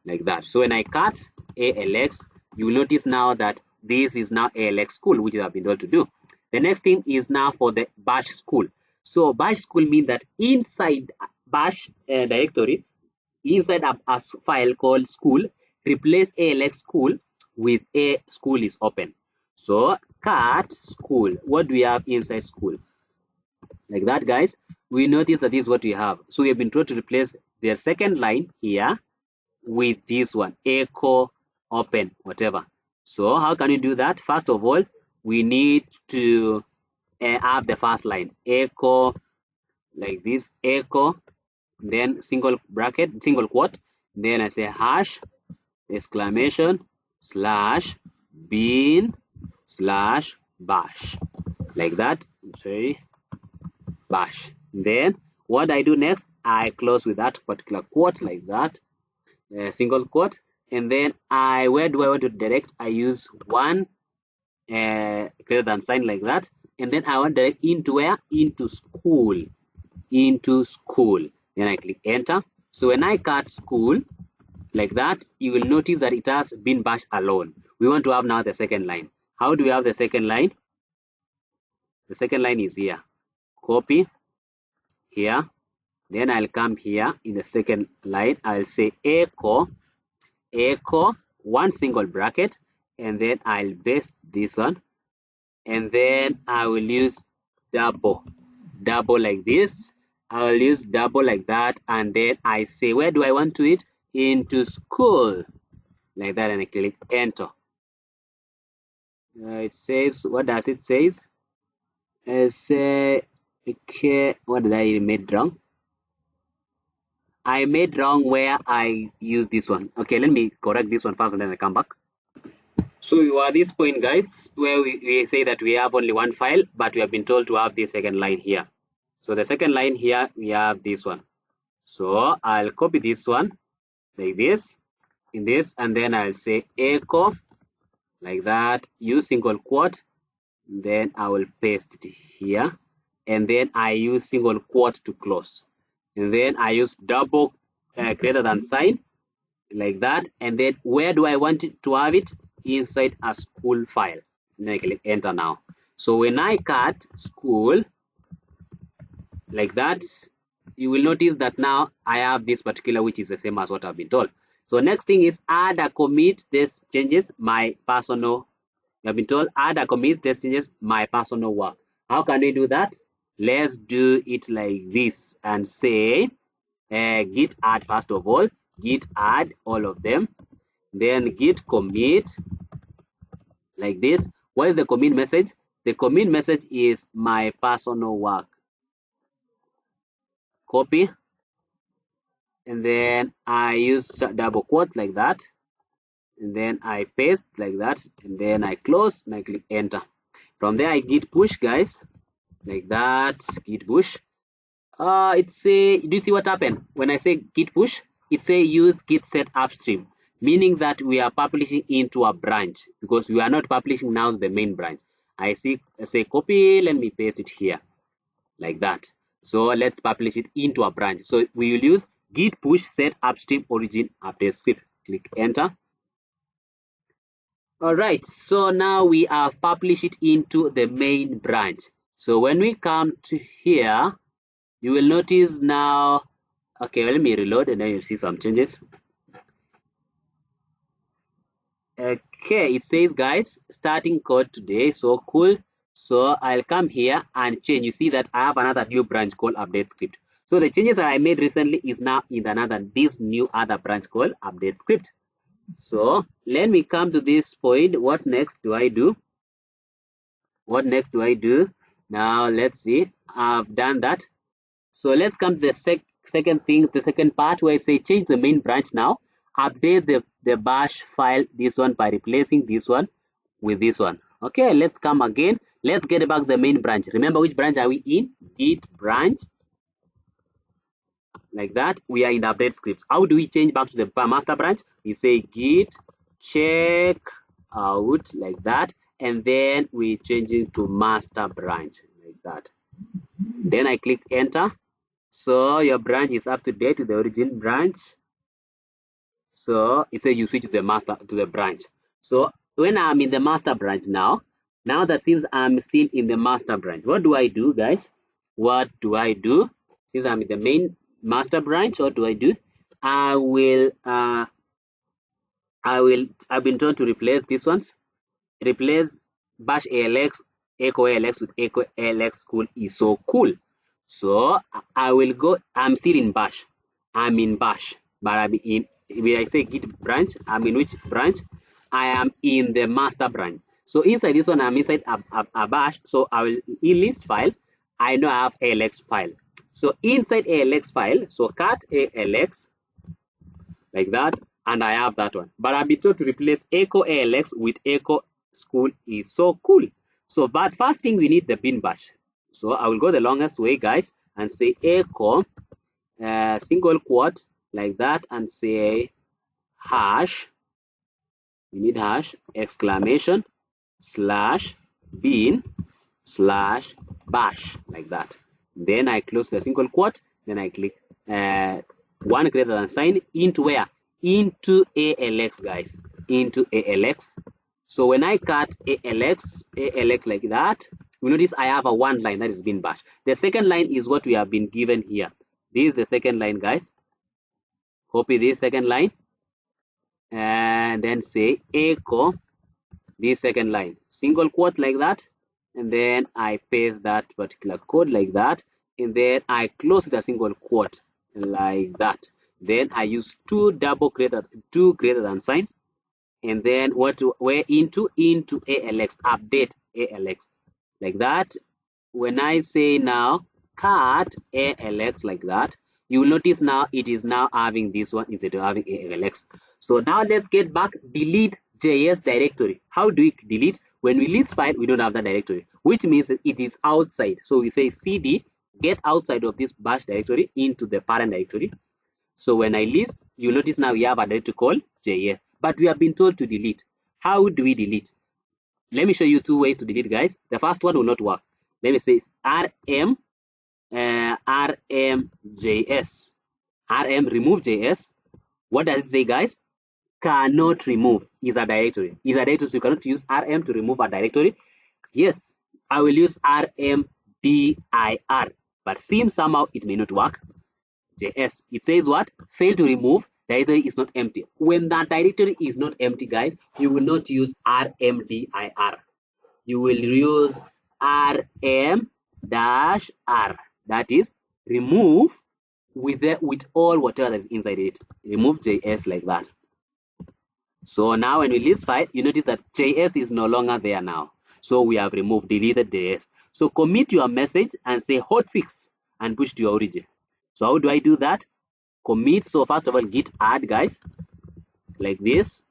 like that. So when I cut alx, you will notice now that this is now alx school, which I have been told to do. The next thing is now for the bash school. So bash school means that inside bash directory, inside a file called school, replace alx school with a school is open. So cut school. What do we have inside school? Like that, guys. We notice that this is what we have. So we have been told to replace their second line here with this one, echo open, whatever. So how can we do that? First of all, we need to have the first line, echo like this, echo, then single bracket, single quote, then I say hash, exclamation, slash, bin, slash, bash, like that. I'm sorry, bash. Then what I do next, I close with that particular quote like that, single quote, and then where do I want to direct? I use one greater than sign like that, and then I want to direct into where? Into school, into school. Then I click enter. So when I cut school like that, you will notice that it has been bash alone. We want to have now the second line. How do we have the second line? The second line is here. Copy here. Then I'll come here in the second line. I'll say echo, one single bracket, and then I'll paste this one, and then I will use double like this. I'll use double like that, and then I say, where do I want to it? Into school, like that, and I click enter. It says, what does it says? It say, okay, what did I made wrong? I made wrong where I use this one. Okay, let me correct this one first, and then I come back. So we were at this point, guys, where we say that we have only one file, but we have been told to have the second line here. So the second line here, we have this one. So I'll copy this one like this, in this, and then I'll say echo like that, use single quote, then I will paste it here, and then I use single quote to close, and then I use double greater than sign like that, and then where do I want it to have it? Inside a school file. Then I click enter now. So when I cut school like that, you will notice that now I have this particular, which is the same as what I've been told. So next thing is add a commit. This changes my personal. You have been told add a commit. This changes my personal work. How can we do that? Let's do it like this and say git add first of all. Git add all of them. Then git commit like this. What is the commit message? The commit message is my personal work. Copy, and then I use double quote like that, and then I paste like that, and then I close and I click enter. From there I git push, guys, like that. Git push. It say, do you see what happened when I say git push? It say use git set upstream, meaning that we are publishing into a branch, because we are not publishing now the main branch. I say copy, let me paste it here like that. So let's publish it into a branch. So we will use git push set upstream origin update script. Click enter. All right, so now we have published it into the main branch. So when we come to here, you will notice now, okay, let me reload and then you'll see some changes. Okay, it says, guys, starting code today. So cool. So I'll come here and change. You see that I have another new branch called update script. So the changes that I made recently is now in this new other branch called update script. So let me come to this point. What next do I do? What next do I do? Now let's see. I've done that. So let's come to the second thing, the second part, where I say change the main branch now. Update the bash file, this one, by replacing this one with this one. Okay, let's come again. Let's get back the main branch. Remember, which branch are we in? Git branch. Like that. We are in the update scripts. How do we change back to the master branch? We say git check out like that, and then we change it to master branch like that. Then I click enter. So your branch is up to date with the origin branch. So it says you switch to the branch. So when I'm in the master branch now that since I'm still in the master branch, what do I do, guys? What do I do? Since I'm in the main master branch, what do I do? I've been told to replace these ones. Replace bash alx echo alx with echo alx school is so cool. So I will go. I'm still in bash. I'm in bash, but I'm in. When I say git branch, I'm in which branch? I am in the master branch. So inside this one, I'm inside a bash. So I will in list file. I know I have alx file. So inside alx file, so cut alx like that, and I have that one. But I've been told to replace echo alx with echo school is so cool. So but first thing, we need the bin bash. So I will go the longest way, guys, and say echo single quote like that, and say hash. We need hash exclamation slash bin slash bash like that. Then I close the single quote. Then I click one greater than sign into where? Into alx, guys, into alx. So when I cut alx like that, you notice I have a one line that is bin bash. The second line is what we have been given here. This is the second line, guys. Copy this second line and then say echo this second line, single quote like that, and then I paste that particular code like that, and then I close with a single quote like that. Then I use two greater than sign, and then where into ALX, update ALX like that. When I say now cut ALX like that, you will notice now it is now having this one instead of having ALX. So now let's get back, delete JS directory. How do we delete? When we list file, we don't have that directory, which means it is outside. So we say cd get outside of this bash directory into the parent directory. So when I list, you notice now we have a directory called JS, but we have been told to delete. How do we delete? Let me show you two ways to delete, guys. The first one will not work. Let me say rm rmjs, rm remove js. What does it say, guys? Cannot remove is a directory. Is a directory, so you cannot use rm to remove a directory. Yes, I will use rmdir, but since somehow it may not work, JS, it says what? Fail to remove, directory is not empty. When that directory is not empty, guys, you will not use rmdir. You will use rm-r. That is remove with all whatever is inside it. Remove JS like that. So now when we list file, you notice that JS is no longer there now. So we have deleted JS. So commit your message and say hotfix and push to your origin. So how do I do that? Commit. So first of all, git add, guys, like this,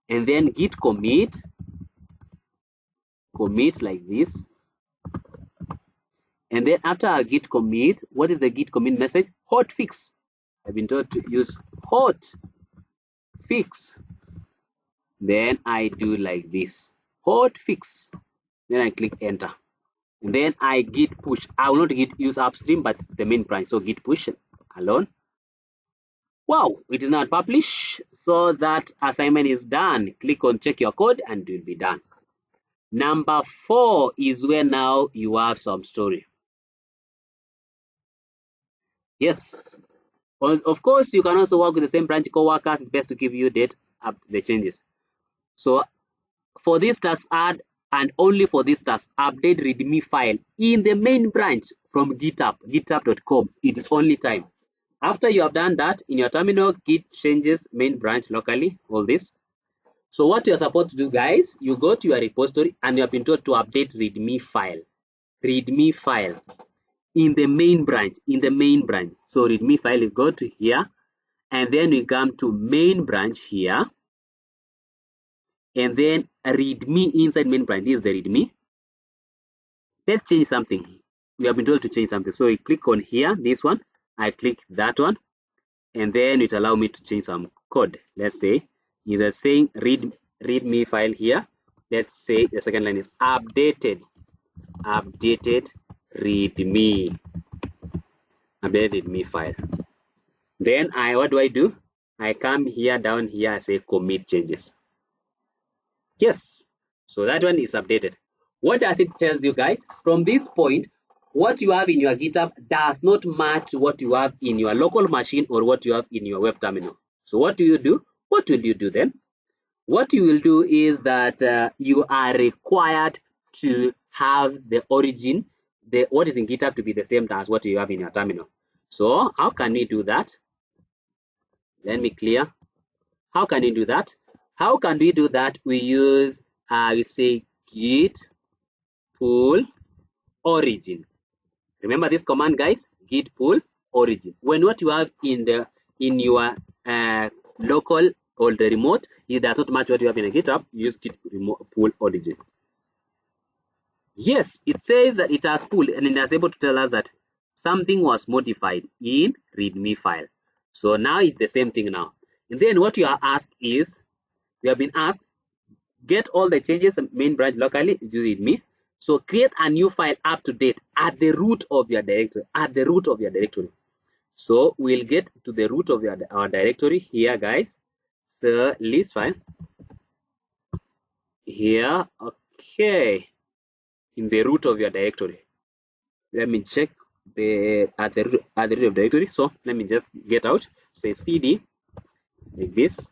and then git commit like this. And then after our git commit, what is the git commit message? Hotfix. I've been told to use hotfix. Then I do like this, hotfix. Then I click enter. And then I git push. I will not use upstream, but the main branch. So git push alone. Wow, it is not published. So that assignment is done. Click on check your code and it will be done. Number 4 is where now you have some story. Yes. Well, of course, you can also work with the same branch co-workers. It's best to give you date up the changes. So for this task, add and only for this task, update readme file in the main branch from GitHub, github.com. It is only time. After you have done that, in your terminal, git changes main branch locally, all this. So what you're supposed to do, guys, you go to your repository and you have been told to update readme file in the main branch, So readme file, you go to here, and then we come to main branch here, and then readme inside main branch. This is the readme. Let's change something. We have been told to change something. So we click on here, this one. I click that one, and then it allow me to change some code. Let's say is saying readme file here. Let's say the second line is updated readme file. Then what do? I come here, down here, I say commit changes. Yes, so that one is updated. What does it tell you, guys? From this point, what you have in your GitHub does not match what you have in your local machine or what you have in your web terminal. So what do you do? What will you do then? What you will do is that you are required to have the origin, what is in GitHub, to be the same as what you have in your terminal. So how can we do that? Let me clear. How can we do that? How can we do that? We use we say git pull origin. Remember this command, guys? Git pull origin. When what you have in your local or the remote, it does not match what you have in a GitHub, use git pull origin. Yes, it says that it has pulled, and it is able to tell us that something was modified in readme file. So now it's the same thing now. And then what you are asked is, we have been asked, get all the changes in main branch locally, use readme. So create a new file up to date at the root of your directory. So we'll get to the root of our directory here, guys. So list file here. Okay, in the root of your directory. Let me check at the root of directory. So let me just get out, say cd like this,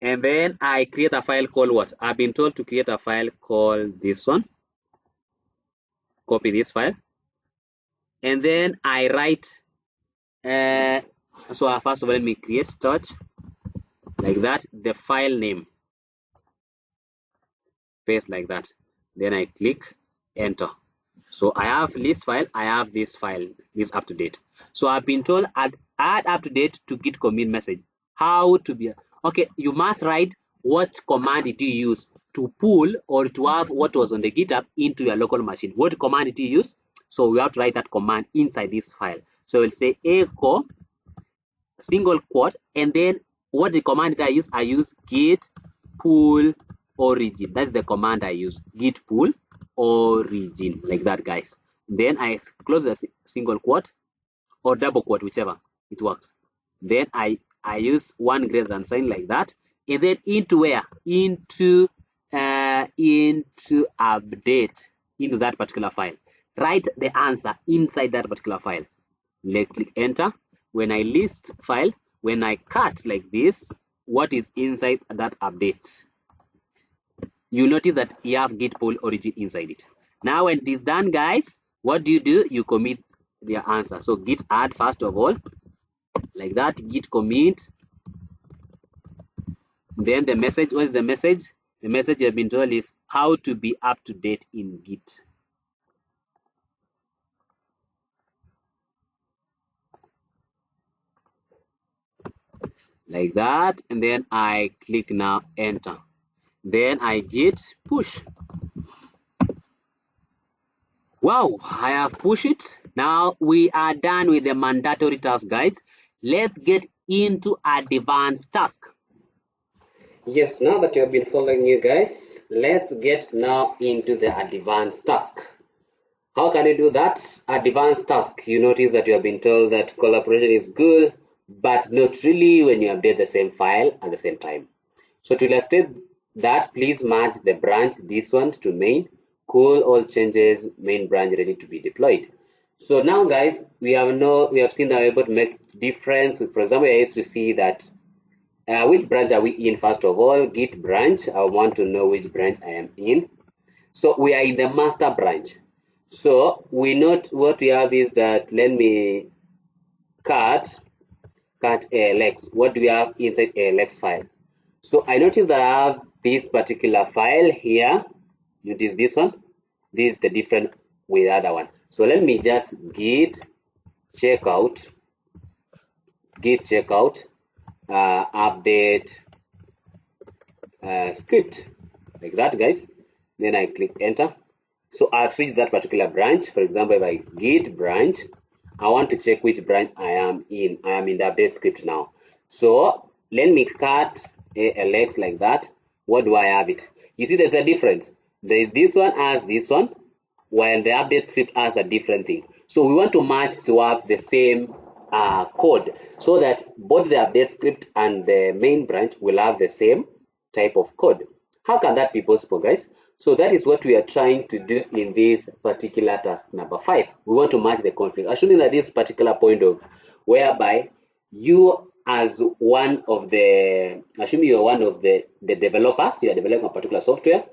and then I create a file called what? I've been told to create a file called this one. copy this file, and then I write. So first of all, let me create touch like that. The file name, paste like that. Then I click enter. So I have this file, I have this file, this up to date. So I've been told add up to date to git commit message. How to be okay? You must write what command did you use to pull or to have what was on the GitHub into your local machine. What command did you use? So we have to write that command inside this file. So we'll say echo single quote, and then what the command did I use? I use git pull origin. That's the command I use, git pull origin, like that, guys. Then I close the single quote or double quote, whichever it works. Then I use one greater than sign like that, and then into where? Into update into that particular file. Write the answer inside that particular file. Click enter. When I list file, when I cut like this, what is inside that update? You notice that you have git pull origin inside it. Now when it is done, guys, what do? You commit the answer. So git add first of all, like that, git commit. Then the message, what is the message? The message you have been told is how to be up to date in Git. Like that, and then I click now enter. Then I git push. Wow, I have pushed it. Now we are done with the mandatory task, guys. Let's get into advanced task. Yes, now that you have been following you guys, let's get now into the advanced task. How can you do that? Advanced task. You notice that you have been told that collaboration is good, but not really when you update the same file at the same time. So to illustrate that, please merge the branch, this one, to main, call all changes, main branch ready to be deployed. So now, guys, we have seen that we're able to make difference. For example, I used to see that which branch are we in? First of all, git branch. I want to know which branch I am in. So we are in the master branch. So we note what we have is that, let me cut alx. What do we have inside alx file? So I notice that I have this particular file here. Notice this one. This is the different with the other one. So let me just git checkout update script, like that, guys. Then I click enter. So I've switched that particular branch. For example, if I git branch, I want to check which branch I am in. I am in the update script now. So let me cut alx like that. What do I have it? You see, there's a difference. There is this one as this one, while the update script has a different thing. So we want to match to have the same code, so that both the update script and the main branch will have the same type of code. How can that be possible, guys? So that is what we are trying to do in this particular task number 5. We want to match the conflict, assuming that this particular point of whereby you, as one of the, assuming you are one of the developers, you are developing a particular software,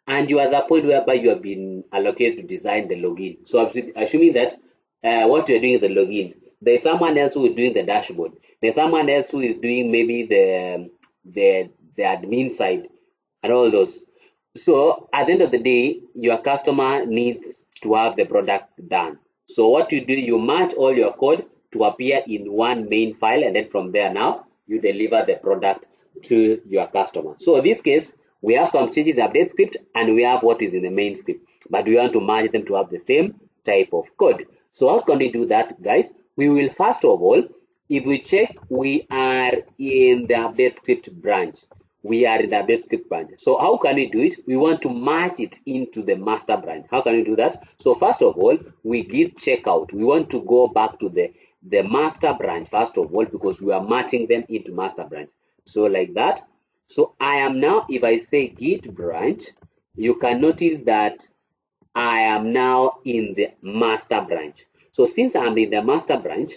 and you are at the point whereby you have been allocated to design the login. So assuming that what you are doing is the login, there is someone else who is doing the dashboard. There's someone else who is doing maybe the admin side and all those. So at the end of the day, your customer needs to have the product done. So what you do, you match all your code to appear in one main file, and then from there now you deliver the product to your customer. So in this case, we have some changes in update script and we have what is in the main script, but we want to merge them to have the same type of code. So how can we do that, guys? We will first of all, if we check, we are in the update script branch. We are in the update script branch. So how can we do it? We want to merge it into the master branch. How can we do that? So first of all, we git checkout. We want to go back to the master branch first of all, because we are matching them into master branch. So like that. So I am now, if I say git branch, you can notice that I am now in the master branch. So since I'm in the master branch,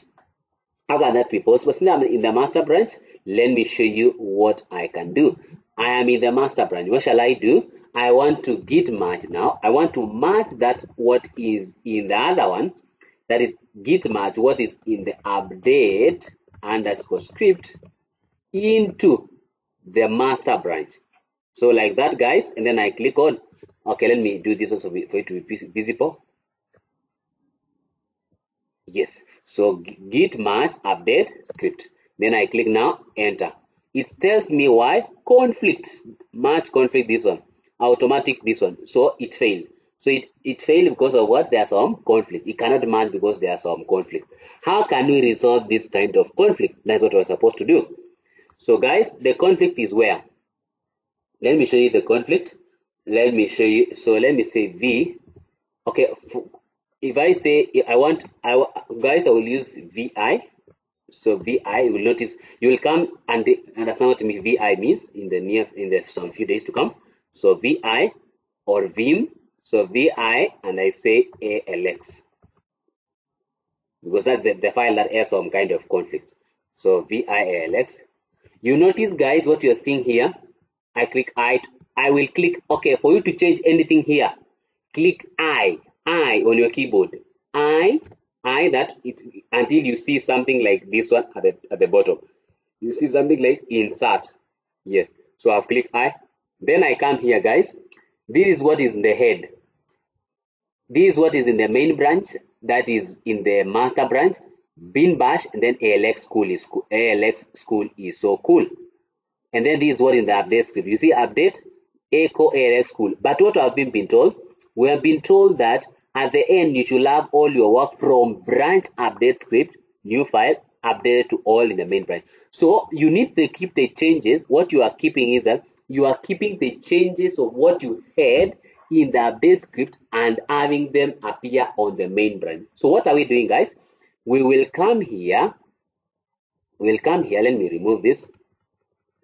how can that be possible? Since I'm in the master branch, let me show you what I can do. I am in the master branch. What shall I do? I want to git merge now. I want to merge that what is in the other one, that is git merge what is in the update underscore script into the master branch. So like that, guys, and then I click on, okay, let me do this also for it to be visible. Yes, so git merge update script. Then I click now, enter. It tells me why conflict, merge conflict this one, automatic this one. So it failed. So it failed because of what? There's some conflict. It cannot merge because there's some conflict. How can we resolve this kind of conflict? That's what we're supposed to do. So guys, the conflict is where? Let me show you the conflict. Let me show you. So let me say v. Okay, if I say guys, I will use vi. So vi, you will notice, you will come and understand what vi means in the some few days to come. So vi or vim. So vi, and I say alx, because that's the file that has some kind of conflict. So vi alx. You notice, guys, what you're seeing here. I will click, okay, for you to change anything here, click I on your keyboard. I that it until you see something like this one at the bottom. You see something like insert. Yes. So I've clicked I. Then I come here, guys. This is what is in the head. This is what is in the main branch, that is in the master branch, bin bash, and then alx school is cool. Alx school is so cool. And then this is what in the update script. You see update echo alx school. But what have been told? We have been told that at the end you should have all your work from branch update script, new file, updated to all in the main branch. So you need to keep the changes. What you are keeping is that you are keeping the changes of what you had in the update script and having them appear on the main branch. So what are we doing, guys? We will come here. Let me remove this.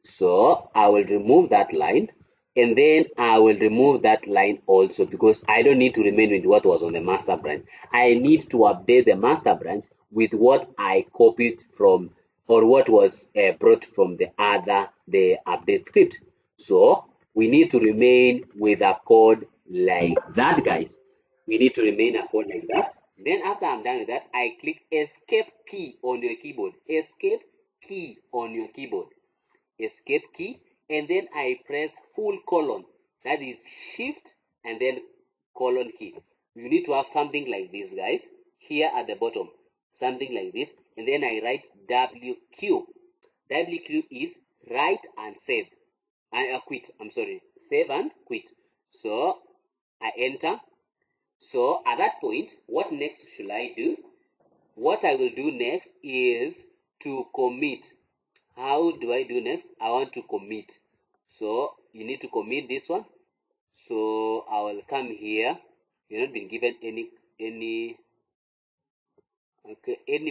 So I will remove that line, and then I will remove that line also, because I don't need to remain with what was on the master branch. I need to update the master branch with what I copied from, or what was brought from the update script. So we need to remain with a code like that, guys. We need to remain a code like that. Then after I'm done with that, I click escape key on your keyboard. Escape key on your keyboard. Escape key, and then I press full colon, that is shift and then colon key. You need to have something like this, guys, here at the bottom, something like this, and then I write WQ. WQ is write and save. I quit, I'm sorry, save and quit. So I enter. So at that point, what next should I do? What I will do next is to commit. How do I do next? I want to commit. So you need to commit this one. So I will come here. You're not been given any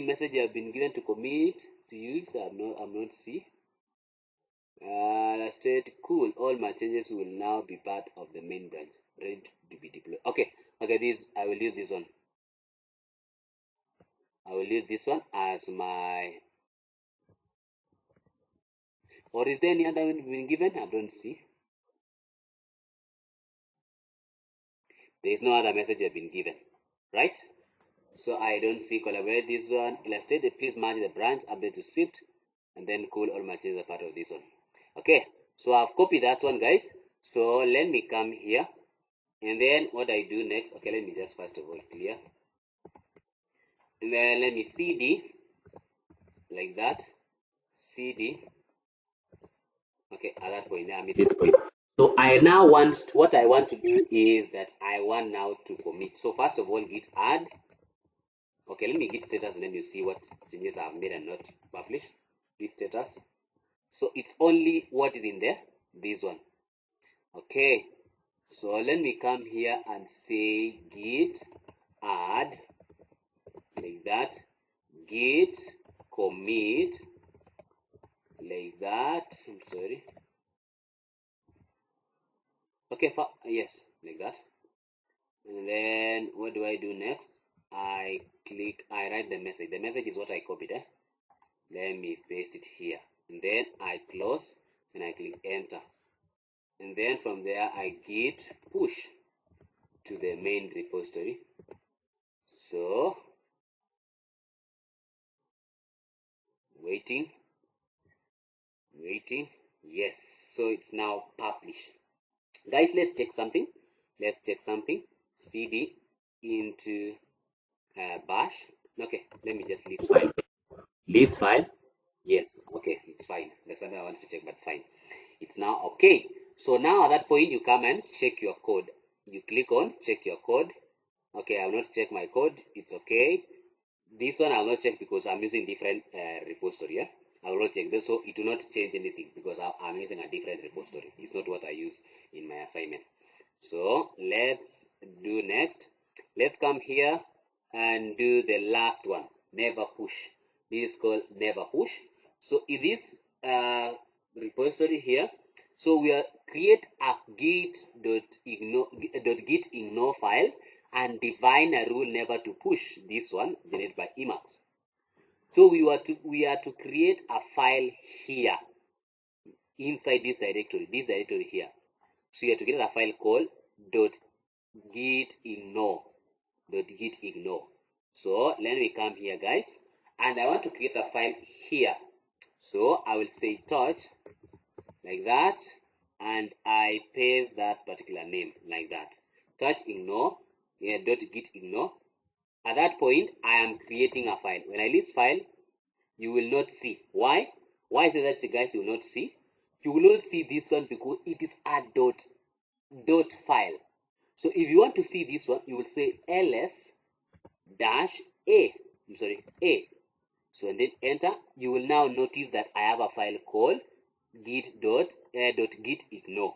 message you have been given to commit to use. I'm not see. Let's state cool. All my changes will now be part of the main branch, ready to be deployed. Okay. This I will use this one. I will use this one as my. Or is there any other one been given? I don't see. There is no other message have been given, right? So I don't see collaborate this one. Illustrated, please match the branch, update the script, and then cool all my changes are part of this one. Okay, so I've copied that one, guys. So let me come here, and then what I do next, okay, let me just first of all clear. And then let me cd, like that, cd. Okay, at that point, I'm at this point. So I now what I want to do is that I want now to commit. So first of all, git add. Okay, let me git status and then you see what changes I've made and not published. Git status. So it's only what is in there, this one. Okay, so let me come here and say git add, like that, git commit, like that. I'm sorry. Okay, yes, like that. And then what do I do next? I write the message. The message is what I copied. Let me paste it here, and then I close and I click enter. and then from there I git push to the main repository. So waiting, yes, so it's now published. Guys, let's check something. Cd into bash. Okay, let me just list file. Yes, okay, it's fine. That's what I wanted to check, but it's fine. It's now okay. So now at that point you come and check your code. You click on check your code. Okay, I will not check my code. It's okay. This one I will not check because I'm using different repository. Yeah? I will not check this, so it will not change anything because I'm using a different repository. It's not what I use in my assignment. So let's do next. Let's come here and do the last one, never push. This is called never push. So in this repository here, so we are create a git.ignore file and define a rule never to push this one generated by Emacs. So we are to create a file here inside this directory here. So you have to create a file called .gitignore. So let me come here, guys, and I want to create a file here. So I will say touch like that, and I paste that particular name like that. Touch ignore, yeah, .gitignore. At that point, I am creating a file. When I list file, you will not see. Why? Why is it that, guys, you will not see? You will not see this one because it is a dot file. So if you want to see this one, you will say ls dash a. I'm sorry, a. So and then enter. You will now notice that I have a file called git.gitignore.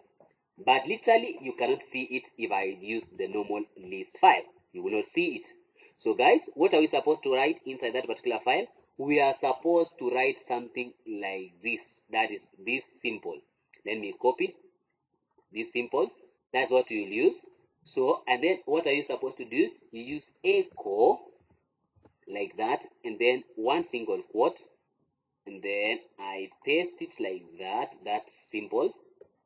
But literally, you cannot see it if I use the normal list file. You will not see it. So guys, what are we supposed to write inside that particular file? We are supposed to write something like this. That is this simple. Let me copy this simple. That's what you will use. So, and then what are you supposed to do? You use echo like that, and then one single quote, and then I paste it like that. That's simple.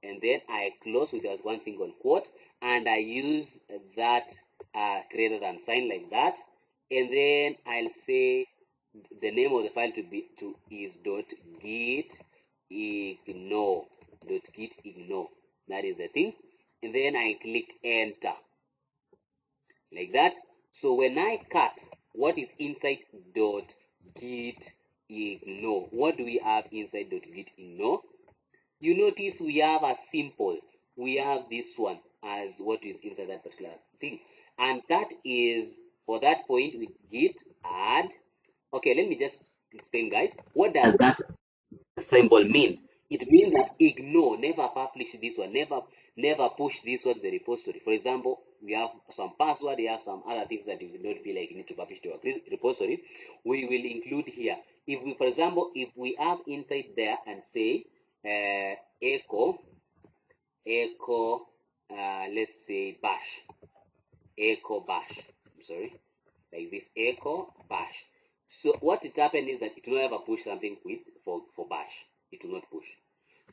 And then I close with just one single quote, and I use that greater than sign like that. And then I'll say the name of the file is .gitignore. That is the thing. And then I click enter like that. So when I cut what is inside .gitignore, what do we have inside .gitignore? You notice we have a simple. We have this one as what is inside that particular thing, and that is for that point we git add. Okay, let me just explain, guys. What does that symbol mean? It means that ignore, never publish this one, never push this one to the repository. For example, we have some password, we have some other things that you don't feel like you need to publish to our repository. We will include here. If we, for example, if we have inside there and say echo, let's say bash, echo bash. I'm sorry, like this echo bash. So what it happened is that it will never push something with for bash. It will not push.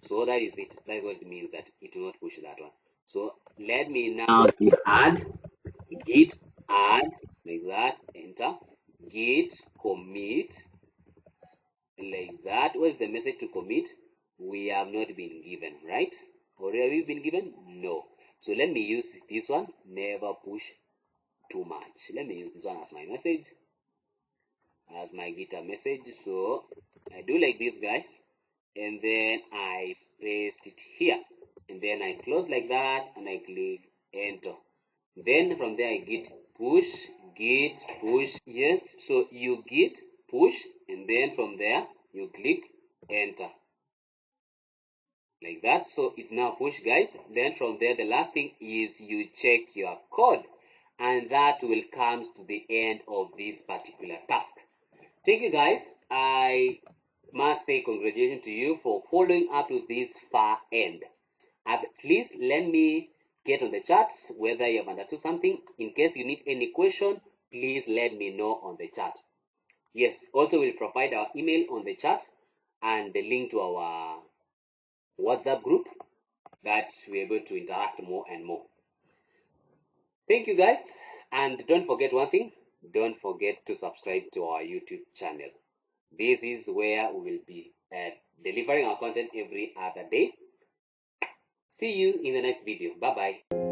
So that is it. That is what it means, that it will not push that one. So let me now git add like that, enter, git commit like that. What is the message to commit? We have not been given, right? Or have we been given? No. So let me use this one, never push too much. Let me use this one as my message, as my GitHub message. So I do like this, guys, and then I paste it here, and then I close like that, and I click enter. Then from there I git push. Yes, so you git push, and then from there you click enter like that. So it's now push, guys. Then from there the last thing is you check your code, and that will come to the end of this particular task. Thank you, guys. I must say congratulations to you for following up to this far end. Please let me get on the chat whether you have understood something. In case you need any question, please let me know on the chat. Yes, also we'll provide our email on the chat and the link to our WhatsApp group. that we're able to interact more and more. Thank you guys, and don't forget one thing, don't forget to subscribe to our YouTube channel. This is where we will be delivering our content every other day. See you in the next video. Bye bye.